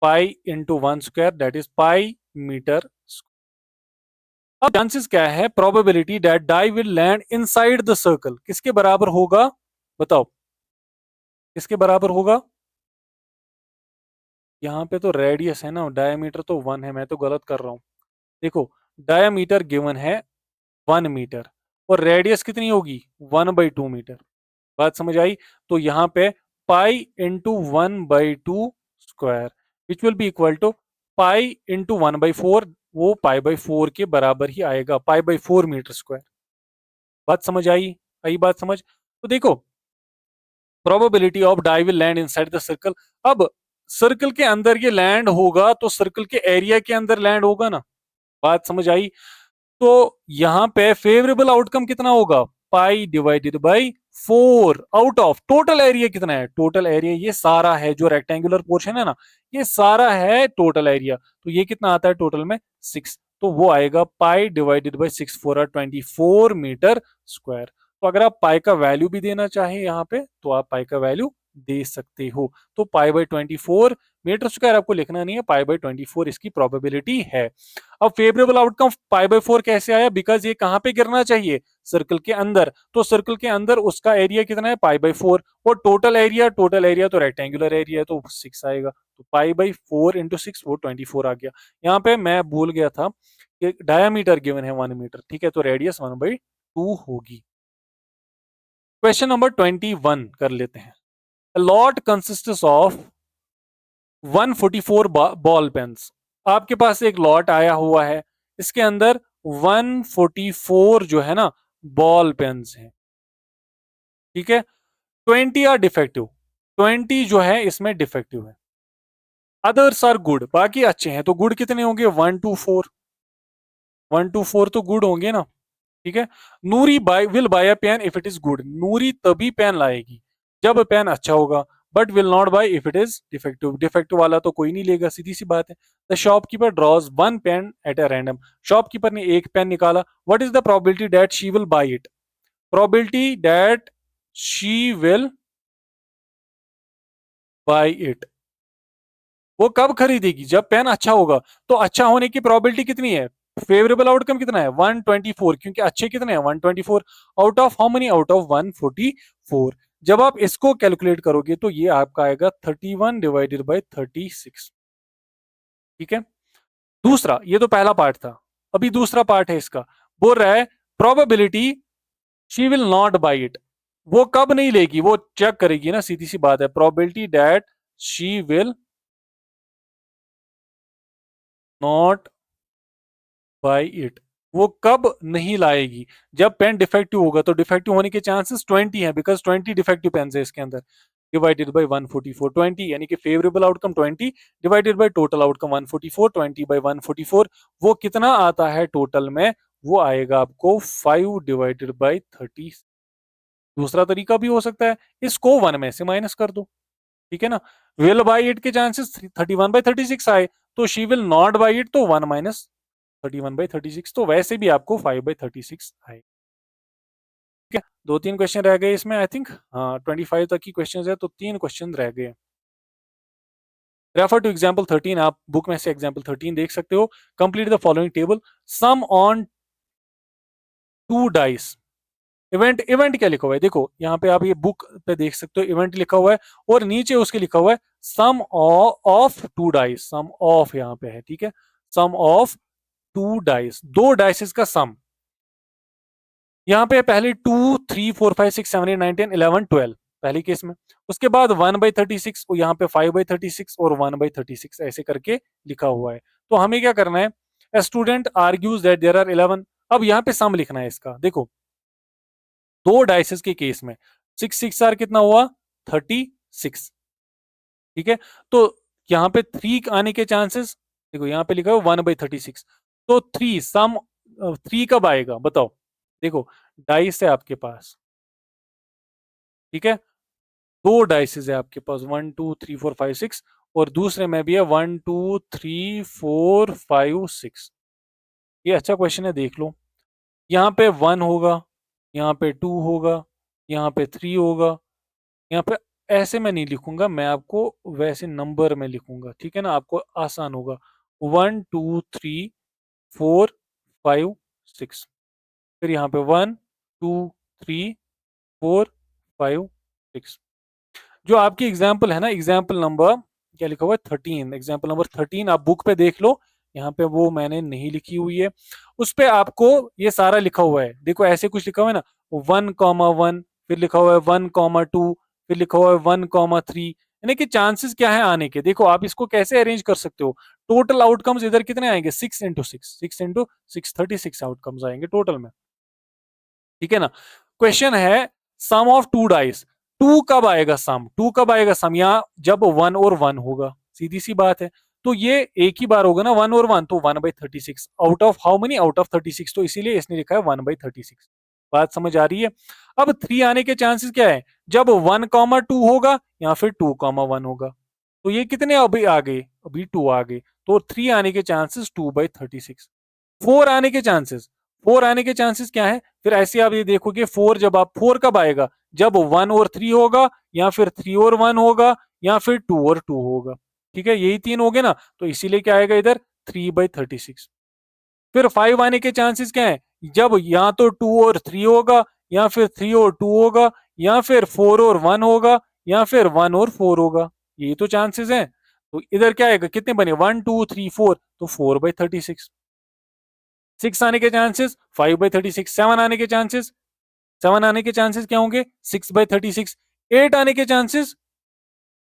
pi into 1 square that is pi metre. अब चांसेस क्या है, probability that die will land inside the circle किसके बराबर होगा, बताओ किसके बराबर होगा। यहाँ पे तो रेडियस है ना, डायमीटर तो 1 है, मैं तो गलत कर रहा हूँ। देखो डायमीटर गिवन है 1 मीटर, और रेडियस कितनी होगी 1/2 मीटर, बात समझ आई। तो यहाँ पे pi into 1/2 square which will be equal to pi into 1/4, वो पाई/4 के बराबर ही आएगा, पाई/4 मीटर स्क्वायर। बात समझ आई, आई बात समझ। तो देखो probability of die will land inside the circle, अब सर्कल के अंदर ये लैंड होगा तो सर्कल के एरिया के अंदर लैंड होगा ना, बात समझ आई। तो यहां पे फेवरेबल आउटकम कितना होगा, पाई divided by 4 out of total area कितना है, टोटल एरिया ये सारा है जो रेक्टेंगुलर पोर्शन है ना, ये सारा है टोटल एरिया, तो ये कितना आता है टोटल में 6, तो वो आएगा pi divided by 6 4 are 24 metre square. तो अगर आप पाई का वैल्यू भी देना चाहें यहाँ पे तो आप पाई का वैल्यू दे सकते हो। तो पाई/24 मीटर स्क्वायर आपको लिखना नहीं है, पाई/24 इसकी प्रोबेबिलिटी है। अब फेवरेबल आउटकम पाई/4 कैसे आया, बिकॉज ये कहां पे गिरना चाहिए, सर्कल के अंदर, तो सर्कल के अंदर उसका एरिया कितना है पाई/4, और टोटल एरिया तो रेक्टेंगुलर एरिया है तो 6 आएगा, तो पाई/4 इंटू 6 वो 24 आ गया। यहाँ पे मैं भूल गया था कि डायामीटर गिवन है 1 मीटर, ठीक है, तो रेडियस 1/2 होगी। क्वेश्चन नंबर 21 कर लेते हैं, lot consists of 144 ball pens, आपके पास एक लॉट आया हुआ है, इसके अंदर 144 जो है ना बॉल पेन्स हैं, ठीक है। 20 आर डिफेक्टिव, 20 जो है इसमें डिफेक्टिव है, अदर्स आर गुड, बाकी अच्छे हैं, तो गुड कितने होंगे? 1 to 4, 1 to 4 तो गुड होंगे ना, ठीक है। Noori buy will buy a pen if it is good, Noori तभी पेन लाएगी जब पेन अच्छा होगा, but will not buy if it is defective, defective वाला तो कोई नहीं लेगा, सीधी सी बात है। The shopkeeper draws one pen at a random, shopkeeper ने एक पेन निकाला, what is the probability that she will buy it, probability that she will buy it, वो कब खरीदेगी? जब पेन अच्छा होगा। तो अच्छा होने की प्रोबेबिलिटी कितनी है? फेवरेबल आउटकम कितना है? 124, क्योंकि अच्छे कितने हैं? 124, out of how many? Out of 144। जब आप इसको कैलकुलेट करोगे तो ये आपका आएगा 31 डिवाइडेड बाई 36, ठीक है। दूसरा, ये तो पहला पार्ट था, अभी दूसरा पार्ट है इसका, बोल रहा है probability she will not by it, वो कब नहीं लेगी? वो चेक करेगी ना, सीधी सी बात है। Probability that she will not by it, वो कब नहीं लाएगी? जब पेन डिफेक्टिव होगा, तो डिफेक्टिव होने के चांसेस 20 हैं, बिकॉज 20 डिफेक्टिव पेन है इसके अंदर, डिवाइडेड बाई 144, 20 यानी कि favourable outcome 20 divided by total outcome 144, 20 by 144, वो कितना आता है टोटल में? वो आएगा आपको 5 डिवाइडेड बाई 30। दूसरा तरीका भी हो सकता है, इसको 1 में से माइनस कर दो, ठीक है ना। विल बाई इट के चांसेस 31/36 आए, तो she will not by it, तो 1 माइनस 31/36, तो वैसे भी आपको 5/36 आए, ठीक है। दो तीन क्वेश्चन रह गए इसमें, आई थिंक हाँ 25 तक की क्वेश्चन है, तो 3 क्वेश्चन रह गए। रेफर टू एग्जाम्पल 13, आप बुक में से एग्जाम्पल 13 देख सकते हो। Complete the following table, sum on 2 dice, event, event क्या लिखा हुआ है? देखो यहाँ पे आप ये बुक पे देख सकते हो, इवेंट लिखा हुआ है, और नीचे उसके लिखा हुआ है सम ऑफ 2 डाइस, सम ऑफ यहाँ पे है, ठीक है। सम ऑफ 2 डाइस, 2 डाइसेस का सम, यहाँ पे पहले 2 3 4 5 6 7 8 9 10 11 12 पहली केस में, उसके बाद 1/36, यहाँ पे 5/36 और 1/36 ऐसे करके लिखा हुआ है। तो हमें क्या करना है? A student argues that there are 11, अब यहाँ पे सम लिखना है इसका। देखो 2 डाइसेस के केस में 6 6 कितना हुआ? 36, ठीक है। तो यहाँ पे 3 आने के चांसेस, देखो यहाँ पे लिखा है 1/36, तो 3 कब आएगा बताओ? देखो डाइस है आपके पास, ठीक है, 2 डाइसेस है आपके पास, 1 2 3 4 5 6, और दूसरे में भी है 1 2 3 4 5 6। ये अच्छा क्वेश्चन है, देख लो। यहाँ पे 1 होगा, यहाँ पे 2 होगा, यहाँ पे 3 होगा, यहाँ पे ऐसे मैं नहीं लिखूंगा, मैं आपको वैसे नंबर में लिखूंगा, ठीक है ना, आपको आसान होगा। 1 2 3 4 5 6, फिर यहाँ पे 1 2 3 4 5 6। जो आपकी एग्जाम्पल है ना, एग्जाम्पल नंबर क्या लिखा हुआ है? 13, एग्जाम्पल नंबर 13 आप बुक पे देख लो, यहाँ पे वो मैंने नहीं लिखी हुई है, उस पे आपको ये सारा लिखा हुआ है। देखो ऐसे कुछ लिखा हुआ है ना, 1,1, फिर लिखा हुआ है 1,2, फिर लिखा हुआ है 1,3, यानी कि चांसेस क्या है आने के। देखो आप इसको कैसे अरेंज कर सकते हो, टोटल आउटकम्स इधर कितने आएंगे? 6 into 6 आउटकम्स आएंगे टोटल में, ठीक है ना। क्वेश्चन है सम ऑफ 2 डाइस, 2 कब आएगा सम? 2 कब आएगा सम? यहाँ जब 1 और 1 होगा, सीधी सी बात है। तो ये एक ही बार होगा ना 1 और 1, तो 1/36, out of how many? Out of 36, तो इसीलिए इसने लिखा है 1/36। बात समझ आ रही है? अब 3 आने के चांसेस क्या है? जब 1,2 होगा या फिर 2,1 होगा, तो ये कितने अभी आ गए? अभी 2 आ गए, तो 3 आने के चांसेस 2/36। 4 आने के चांसेस, 4 आने के चांसेस क्या है? फिर ऐसे आप ये देखोगे 4, जब आप 4 कब आएगा? जब 1 और 3 होगा, या फिर 3 और 1 होगा, या फिर 2 और 2 होगा, ठीक है, यही 3 हो गए ना, तो इसीलिए क्या आएगा इधर? 3/36। फिर 5 आने के चांसेस क्या है? जब या तो 2 और 3 होगा, या फिर 3 और 2 होगा, या फिर 4 और 1 होगा, या फिर 1 और 4 होगा, ये तो चांसेस हैं। तो इधर क्या आएगा? कितने बने? 1 2 3 4, तो 4/36। 6 आने के चांसेस 5/36, 7 आने के चांसेस, 7 आने के चांसेस क्या होंगे? 6/36, 8 आने के चांसेस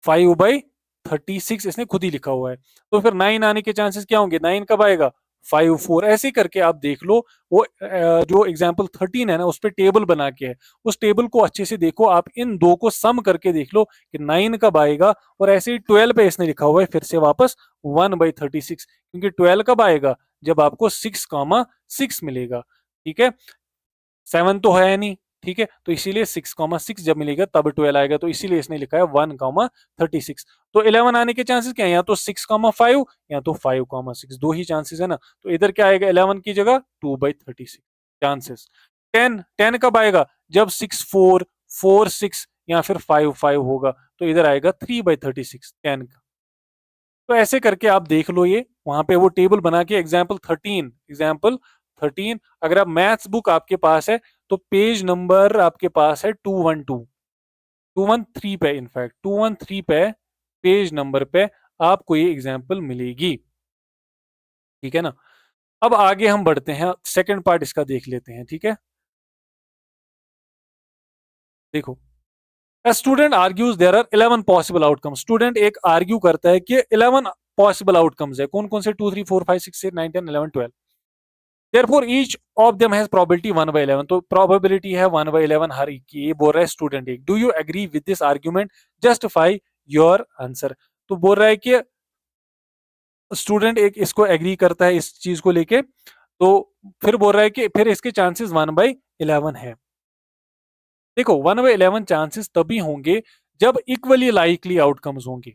5/36, इसने खुद ही लिखा हुआ है। तो फिर 9 आने के चांसेस क्या होंगे? 9 कब आएगा? 5 4 ऐसे करके आप देख लो। वो जो एग्जाम्पल 13 है ना, उस पर टेबल बना के है, उस टेबल को अच्छे से देखो आप, इन दो को सम करके देख लो कि 9 कब आएगा। और ऐसे ही 12 पे इसने लिखा हुआ है फिर से वापस 1/36, क्योंकि 12 कब आएगा, जब आपको 6,6 मिलेगा। ठीक है, 7 तो है नहीं, ठीक है, तो इसीलिए 6,6 जब मिलेगा तब 12 आएगा, तो इसीलिए इसने लिखा है 1,36। तो 11 आने के चांसेस क्या है, या तो 6,5 या तो 5,6, दो ही चांसेस है ना। तो इधर क्या आएगा 11 की जगह 2/36 चांसेस। 10 कब आएगा, जब 6 4 4 6 या फिर 5 5 होगा, तो इधर आएगा 3/36 10 का। तो ऐसे करके आप देख लो, ये वहां पे वो टेबल बना के एग्जाम्पल 13 अगर आप मैथ्स बुक आपके पास है तो पेज नंबर आपके पास है 212 213 पे, इनफैक्ट 213 पे पेज नंबर पे आपको ये एग्जाम्पल मिलेगी। ठीक है ना। अब आगे हम बढ़ते हैं, सेकंड पार्ट इसका देख लेते हैं। ठीक है, देखो, A student argues there are 11 possible outcomes. Student एक आर्ग्यू करता है कि 11 पॉसिबल आउटकम्स है, कौन कौन से, 2 3 4 5 6 8 9 10 11 12। Therefore each of them has probability 1/11, तो probability है 1/11 हर एक की। ये बोल रहा है स्टूडेंट एक, do you agree with this argument, justify your answer. तो बोल रहा है कि स्टूडेंट एक इसको एग्री करता है इस चीज को लेके, तो फिर बोल रहा है कि फिर इसके चांसेस 1/11 है। देखो 1/11 चांसेस तभी होंगे जब इक्वली लाइकली आउटकम्स होंगे,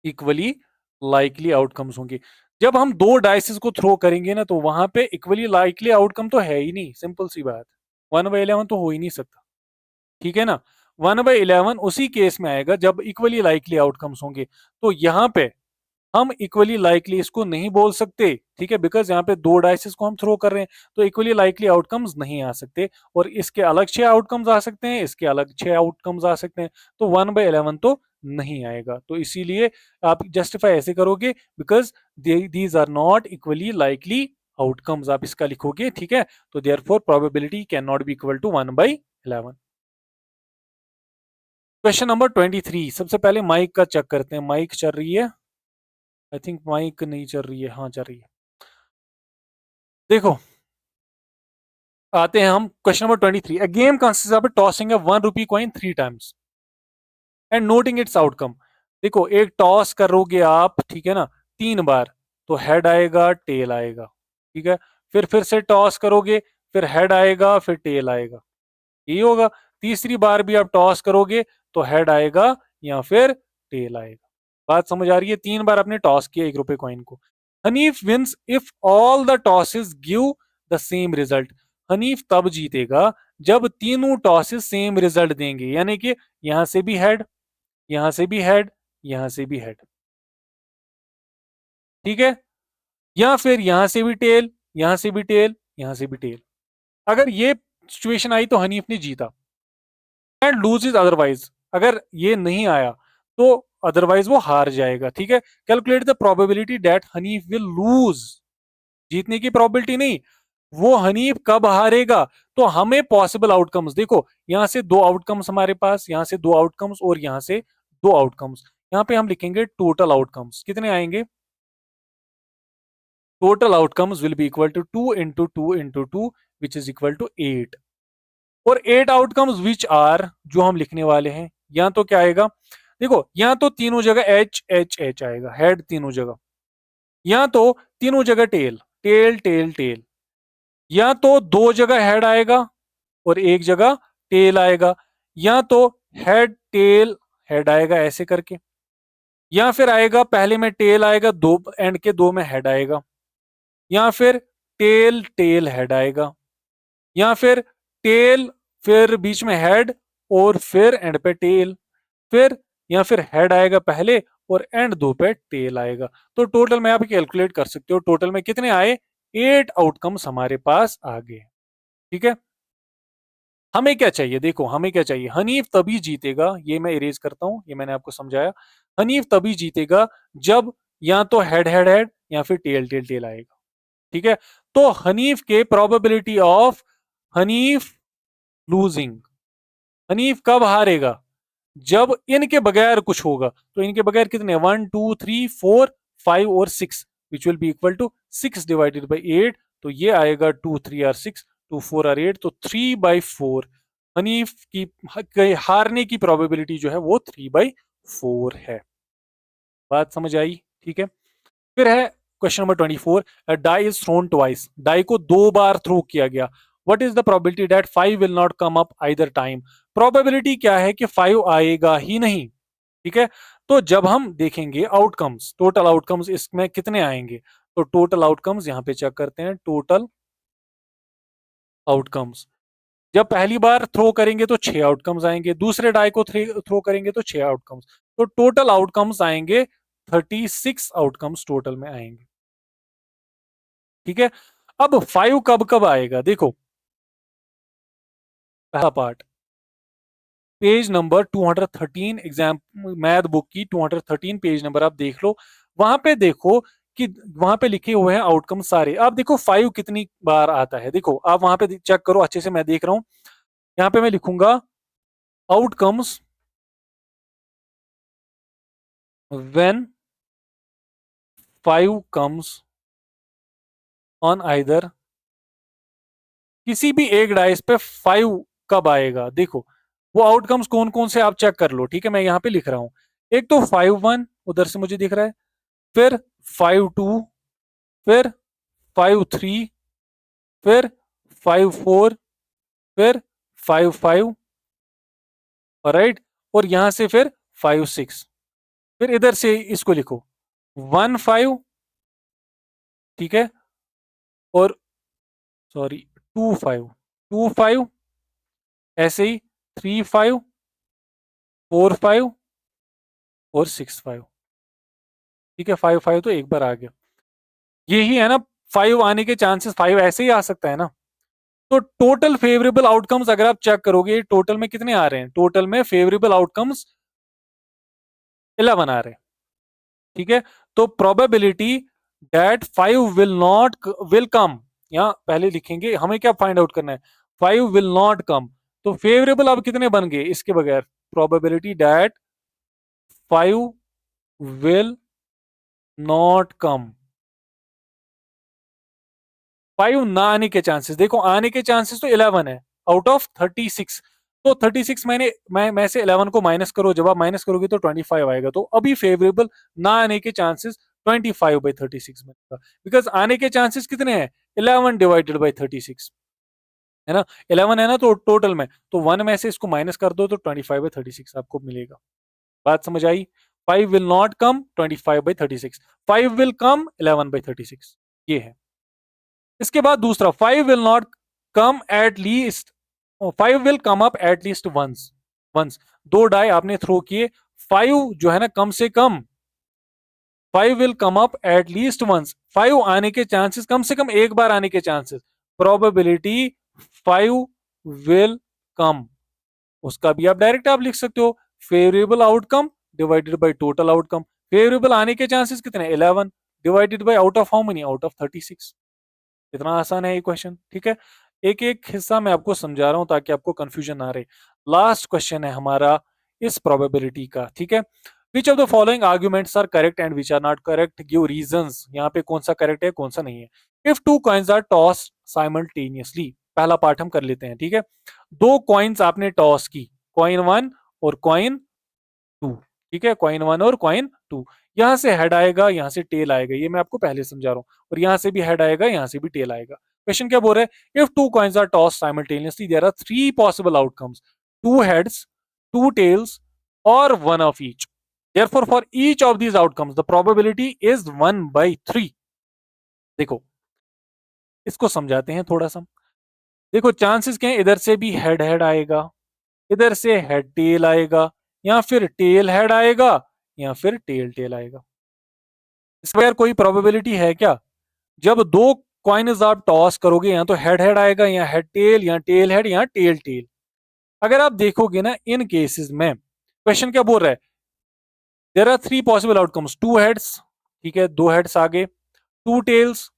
इक्वली लाइकली आउटकम्स होंगे। जब हम दो डाइसेस को थ्रो करेंगे ना, तो वहां पे इक्वली लाइकली आउटकम तो है ही नहीं, सिंपल सी बात, 1/11 तो हो ही नहीं सकता। ठीक है ना, 1/11 उसी केस में आएगा जब इक्वली लाइकली आउटकम्स होंगे। तो यहाँ पे हम इक्वली लाइकली इसको नहीं बोल सकते, ठीक है, बिकॉज यहाँ पे दो डाइसेस को हम थ्रो कर रहे हैं, तो इक्वली लाइकली आउटकम्स नहीं आ सकते। और इसके अलग 6 आउटकम्स आ सकते हैं, इसके अलग 6 आउटकम्स आ सकते हैं, तो 1/11 तो नहीं आएगा। तो इसीलिए आप जस्टिफाई ऐसे करोगे, because these are not equally likely outcomes, आप इसका लिखोगे। ठीक है, तो therefore probability can not be equal to 1/11। Question number 23, सबसे पहले माइक का चेक करते हैं, माइक चल रही है, आई थिंक माइक नहीं चल रही है, हाँ चल रही है। देखो, आते हैं हम question number 23। A game consist of tossing a 1 rupee coin 3 times and noting its outcome. देखो, एक टॉस करोगे आप, ठीक है ना, 3 बार, तो हेड आएगा टेल आएगा। ठीक है, फिर से टॉस करोगे, फिर हेड आएगा फिर टेल आएगा, यही होगा। तीसरी बार भी आप टॉस करोगे तो हेड आएगा या फिर टेल आएगा। बात समझ आ रही है, 3 बार आपने टॉस किया 1 रुपए कॉइन को। Hanif wins if all the tosses give the same result. Hanif तब जीतेगा जब तीनों टॉसेस सेम रिजल्ट देंगे, यानी कि यहां से भी हेड, यहां से भी हेड, यहां से भी हेड। ठीक है, या फिर यहां से भी टेल, यहां से भी टेल, यहां से भी टेल। अगर ये सिचुएशन आई तो हनीफ ने जीता। एंड लूज इज अदरवाइज, अगर ये नहीं आया तो अदरवाइज वो हार जाएगा। ठीक है, calculate the probability that Hanif will lose, जीतने की प्रोबेबिलिटी नहीं, वो हनीफ कब हारेगा। तो हमें पॉसिबल आउटकम्स देखो, यहां से दो आउटकम्स हमारे पास, यहां से दो आउटकम्स और यहां से दो आउटकम्स, यहां पे हम लिखेंगे टोटल आउटकम्स कितने आएंगे। Total outcomes will be equal to 2 into 2 into 2 which is equal to 8। और 8 आउटकम्स विच आर, जो हम लिखने वाले हैं, या तो क्या आएगा, देखो या तो तीनों जगह एच एच एच आएगा, हेड तीनों जगह, या तो तीनों जगह टेल टेल टेल टेल, या तो दो जगह हेड आएगा और एक जगह टेल आएगा, या तो हेड टेल हेड आएगा ऐसे करके, या फिर आएगा पहले में टेल आएगा, दो एंड के दो में हेड आएगा, या फिर टेल टेल हेड आएगा, या फिर टेल फिर बीच में हेड और फिर एंड पे टेल, फिर या फिर हेड आएगा पहले और एंड दो पे टेल आएगा। तो टोटल में आप कैलकुलेट कर सकते हो, टोटल में कितने आए, 8 आउटकम्स हमारे पास आ गए। ठीक है, हमें क्या चाहिए, देखो हमें क्या चाहिए, हनीफ तभी जीतेगा, ये मैं इरेज करता हूं, ये मैंने आपको समझाया, हनीफ तभी जीतेगा जब या तो हेड हेड हेड या फिर टेल टेल टेल आएगा। ठीक है, तो हनीफ के probability of Hanif losing, Hanif कब हारेगा, जब इनके बगैर कुछ होगा। तो इनके बगैर कितने, 1 2 3 4 5 और 6 which will be equal to 6 divided by 8, तो ये आएगा 2 3 आर 6, 2 4 आर 8, तो 3/4 हनीफ की हारने की प्रोबेबिलिटी जो है वो 3/4 है। बात समझ आई? ठीक है। फिर है question number 24, die is thrown twice, die को 2 बार थ्रो किया गया, what is the probability that 5 will not come up either time, probability क्या है कि 5 आएगा ही नहीं। ठीक है। तो जब हम देखेंगे आउटकम्स, टोटल आउटकम्स इसमें कितने आएंगे, तो टोटल आउटकम्स यहां पे चेक करते हैं, टोटल आउटकम्स जब पहली बार थ्रो करेंगे तो 6 आउटकम्स आएंगे, दूसरे डाई को थ्रो करेंगे तो 6 आउटकम्स, तो टोटल आउटकम्स आएंगे 36 आउटकम्स टोटल में आएंगे। ठीक है। अब 5 कब कब आएगा, देखो पहला part page number 213, exam math book की 213 पेज नंबर आप देख लो, वहां पे देखो कि वहां पे लिखे हुए हैं आउटकम सारे। आप देखो 5 कितनी बार आता है, देखो आप वहां पे चेक करो अच्छे से, मैं देख रहा हूं, यहाँ पे मैं लिखूंगा outcomes when 5 comes on either, किसी भी एक डाइस पे 5 कब आएगा, देखो वो आउटकम्स कौन कौन से आप चेक कर लो। ठीक है, मैं यहाँ पे लिख रहा हूं, एक तो 5 1 उधर से मुझे दिख रहा है, फिर 5 2, फिर 5 3, फिर 5 4, फिर 5 5, राइट, और यहां से फिर 5 6, फिर इधर से इसको लिखो 1 5, ठीक है, और सॉरी 2 5, ऐसे ही 3 5, 4 5 और 6 5। ठीक है, 5 5 तो एक बार आ गया, यही है ना, 5 आने के चांसेस, 5 ऐसे ही आ सकता है ना। तो टोटल फेवरेबल आउटकम्स अगर आप चेक करोगे टोटल में कितने आ रहे हैं, टोटल में फेवरेबल आउटकम्स 11 आ रहे हैं। ठीक है, तो probability that 5 will not will come, यहां पहले लिखेंगे, हमें क्या फाइंड आउट करना है, 5 विल नॉट कम, तो फेवरेबल अब कितने बन गए इसके बगैर, प्रोबेबिलिटी दैट 5 विल नॉट कम, 5 ना आने के चांसेस, देखो आने के चांसेस तो 11 है आउट ऑफ 36, तो 36 मैं से 11 को माइनस करो, जब आप माइनस करोगे तो 25 आएगा, तो अभी फेवरेबल ना आने के चांसेस 25/36 में, बिकॉज आने के चांसेस कितने हैं, 11 डिवाइडेड बाई 36, है ना, 11 है ना, तो टोटल में तो 1 में से इसको माइनस कर दो तो 25/36 आपको मिलेगा। बात समझ आई? 5 will not come 25/36, 5 will come 11/36, ये है। इसके बाद दूसरा 5 will not come at least, 5 will come up at least once, once दो डाई आपने थ्रो किए, 5 जो है ना कम से कम, 5 will come up at least once, 5 आने के चांसेस कम से कम एक बार आने के चांसेस, प्रोबेबिलिटी 5 विल कम, उसका भी आप डायरेक्ट आप लिख सकते हो, favourable outcome divided by total outcome, favourable आने के चांसेस कितने 11 divided by out of how many, out of 36। इतना आसान है ये क्वेश्चन। ठीक है, एक एक हिस्सा मैं आपको समझा रहा हूं ताकि आपको कंफ्यूजन ना रहे। लास्ट क्वेश्चन है हमारा इस प्रोबेबिलिटी का। ठीक है, which of the following arguments are correct and which are not correct, give reasons, यहाँ पे कौन सा करेक्ट है कौन सा नहीं है। If two coins are toss simultaneously, पहला पार्ट हम कर लेते हैं। ठीक है, दो कॉइन्स आपने टॉस की, कॉइन 1 और कॉइन 2, ठीक है, कॉइन 1 और कॉइन 2, यहां से हेड आएगा यहां से टेल आएगा, ये मैं आपको पहले समझा रहा हूं, और यहां से भी हेड आएगा यहां से भी टेल आएगा। क्वेश्चन क्या बोल रहा है, if two coins are toss simultaneously there are 3 possible outcomes, 2 heads, 2 tails और 1 of each, therefore for each of these outcomes the probability is 1/3। देखो इसको समझाते हैं थोड़ा सा, देखो चांसेस क्या है, इधर से भी हेड हेड आएगा, इधर से हेड टेल आएगा, या फिर टेल हेड आएगा, या फिर टेल टेल आएगा। इस बगैर कोई प्रोबेबिलिटी है क्या, जब दो कॉइन्स आप टॉस करोगे या तो हेड हेड आएगा या हेड टेल या टेल हेड या टेल टेल। अगर आप देखोगे ना इन केसेस में, क्वेश्चन क्या बोल रहा है, there are 3 possible outcomes, 2 heads, ठीक है 2 हेड्स आ गए, 2 टेल्स,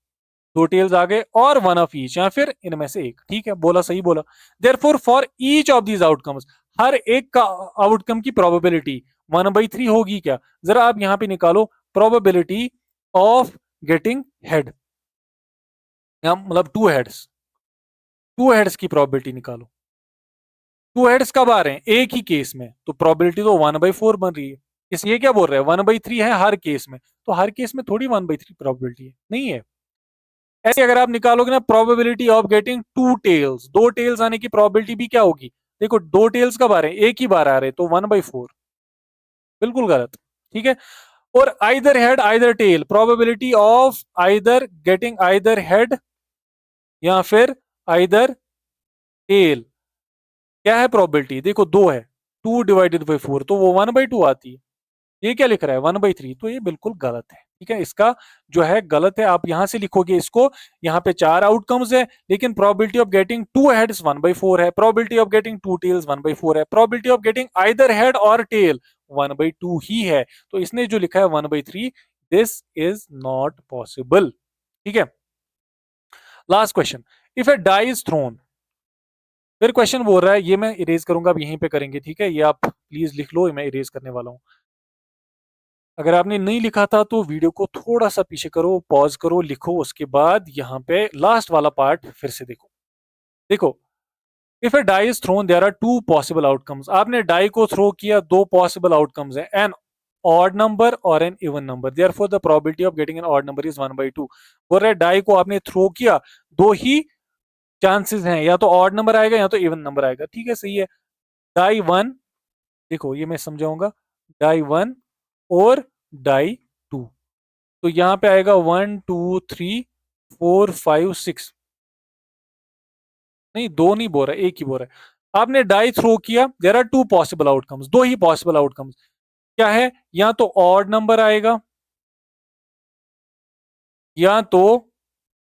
2 टेल्स आ गए, और 1 ऑफ ईच, या फिर इनमें से एक। ठीक है, बोला सही बोला। Therefore for each of these outcomes, हर एक का आउटकम की प्रोबेबिलिटी 1/3 होगी क्या, जरा आप यहां पे निकालो, प्रोबेबिलिटी ऑफ गेटिंग हेड, या मतलब टू हेड्स, टू हेड्स की प्रोबेबिलिटी निकालो। टू हेड्स कब आ रहे हैं? एक ही केस में, तो प्रोबेबिलिटी तो 1/4 बन रही है। इस ये क्या बोल रहे हैं? 1/3 है हर केस में, तो हर केस में थोड़ी 1/3 प्रोबेबिलिटी है, नहीं है। ऐसे अगर आप निकालोगे ना probability of getting two tails, दो टेल्स आने की प्रोबेबिलिटी भी क्या होगी? देखो दो टेल्स कब आ रहे हैं? एक ही बार आ रहे हैं, तो 1/4, बिल्कुल गलत। ठीक है। और either head either tail, probability of either getting either head या फिर आइदर टेल, क्या है प्रोबेबिलिटी? देखो दो है, 2/4, तो वो 1/2 आती है। ये क्या लिख रहा है? 1/3, तो ये बिल्कुल गलत है। ठीक है, इसका जो है गलत है। आप यहां से लिखोगे इसको, यहाँ पे चार आउटकम्स है, लेकिन probability of getting two heads 1/4 है, probability of getting two tails 1/4 है, probability of getting either head और टेल 1/2 ही है। तो इसने जो लिखा है 1/3, दिस इज नॉट पॉसिबल। ठीक है। Last question, if a die is thrown, फिर क्वेश्चन बोल रहा है, ये मैं इरेज करूंगा, अब यहीं पे करेंगे। ठीक है, ये आप प्लीज लिख लो, मैं इरेज करने वाला हूं। अगर आपने नहीं लिखा था तो वीडियो को थोड़ा सा पीछे करो, पॉज करो, लिखो, उसके बाद यहाँ पे लास्ट वाला पार्ट फिर से देखो। देखो, if a die is thrown there are two possible outcomes. आपने डाई को थ्रो किया, दो पॉसिबल आउटकम्स है, एन ऑड नंबर और an even number, therefore the probability of getting an odd number is 1/2। बोल रहे डाई को आपने थ्रो किया, दो ही चांसेस हैं, या तो ऑड नंबर आएगा या तो इवन नंबर आएगा। ठीक है, सही है। डाई वन, देखो ये मैं समझाऊंगा, डाई वन और डाई टू, तो यहाँ पे आएगा 1 2 3 4 5 6, नहीं दो नहीं बोल रहा, एक ही बोल रहा है। आपने डाई थ्रो किया, there are two possible outcomes, दो ही पॉसिबल आउटकम्स क्या है? या तो ऑड नंबर आएगा या तो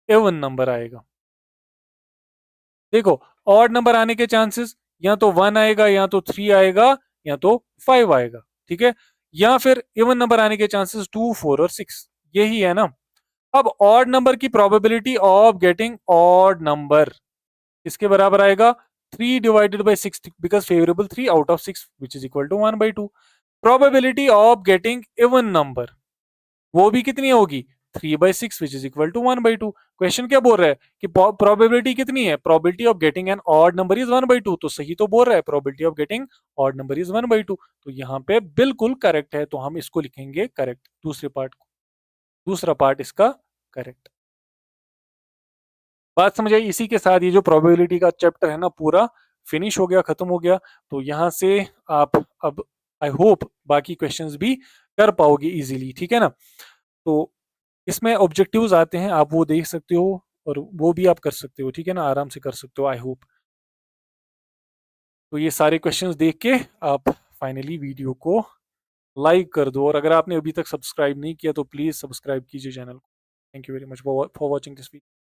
इवन नंबर आएगा। देखो, ऑड नंबर आने के चांसेस, या तो 1 आएगा या तो 3 आएगा या तो 5 आएगा। ठीक है। या फिर इवन नंबर आने के चांसेस 2 4 और 6, यही है ना। अब ऑड नंबर की probability of getting odd number इसके बराबर आएगा 3/6, because favourable 3 out of 6 which is equal to 1/2। Probability of getting even number, वो भी कितनी होगी? 3/6 which is equal to 1/2। Question क्या बोल रहा है कि प्रोबेबिलिटी कितनी है? Probability of getting an odd number is 1/2, तो सही तो बोल रहा है, probability of getting odd number is 1/2, तो यहाँ पे बिल्कुल करेक्ट है, तो हम इसको लिखेंगे करेक्ट, दूसरे पार्ट को, दूसरा पार्ट इसका करेक्ट। बात समझ आई? इसी के साथ ये जो प्रोबेबिलिटी का चैप्टर है ना पूरा फिनिश हो गया, खत्म हो गया। तो यहाँ से आप अब आई होप बाकी क्वेश्चंस भी कर पाओगे इजीली। ठीक है ना। तो इसमें ऑब्जेक्टिव्स आते हैं, आप वो देख सकते हो और वो भी आप कर सकते हो। ठीक है ना, आराम से कर सकते हो, आई होप। तो ये सारे क्वेश्चंस देख के आप फाइनली वीडियो को लाइक कर दो, और अगर आपने अभी तक सब्सक्राइब नहीं किया तो प्लीज सब्सक्राइब कीजिए चैनल को। Thank you very much for watching this video.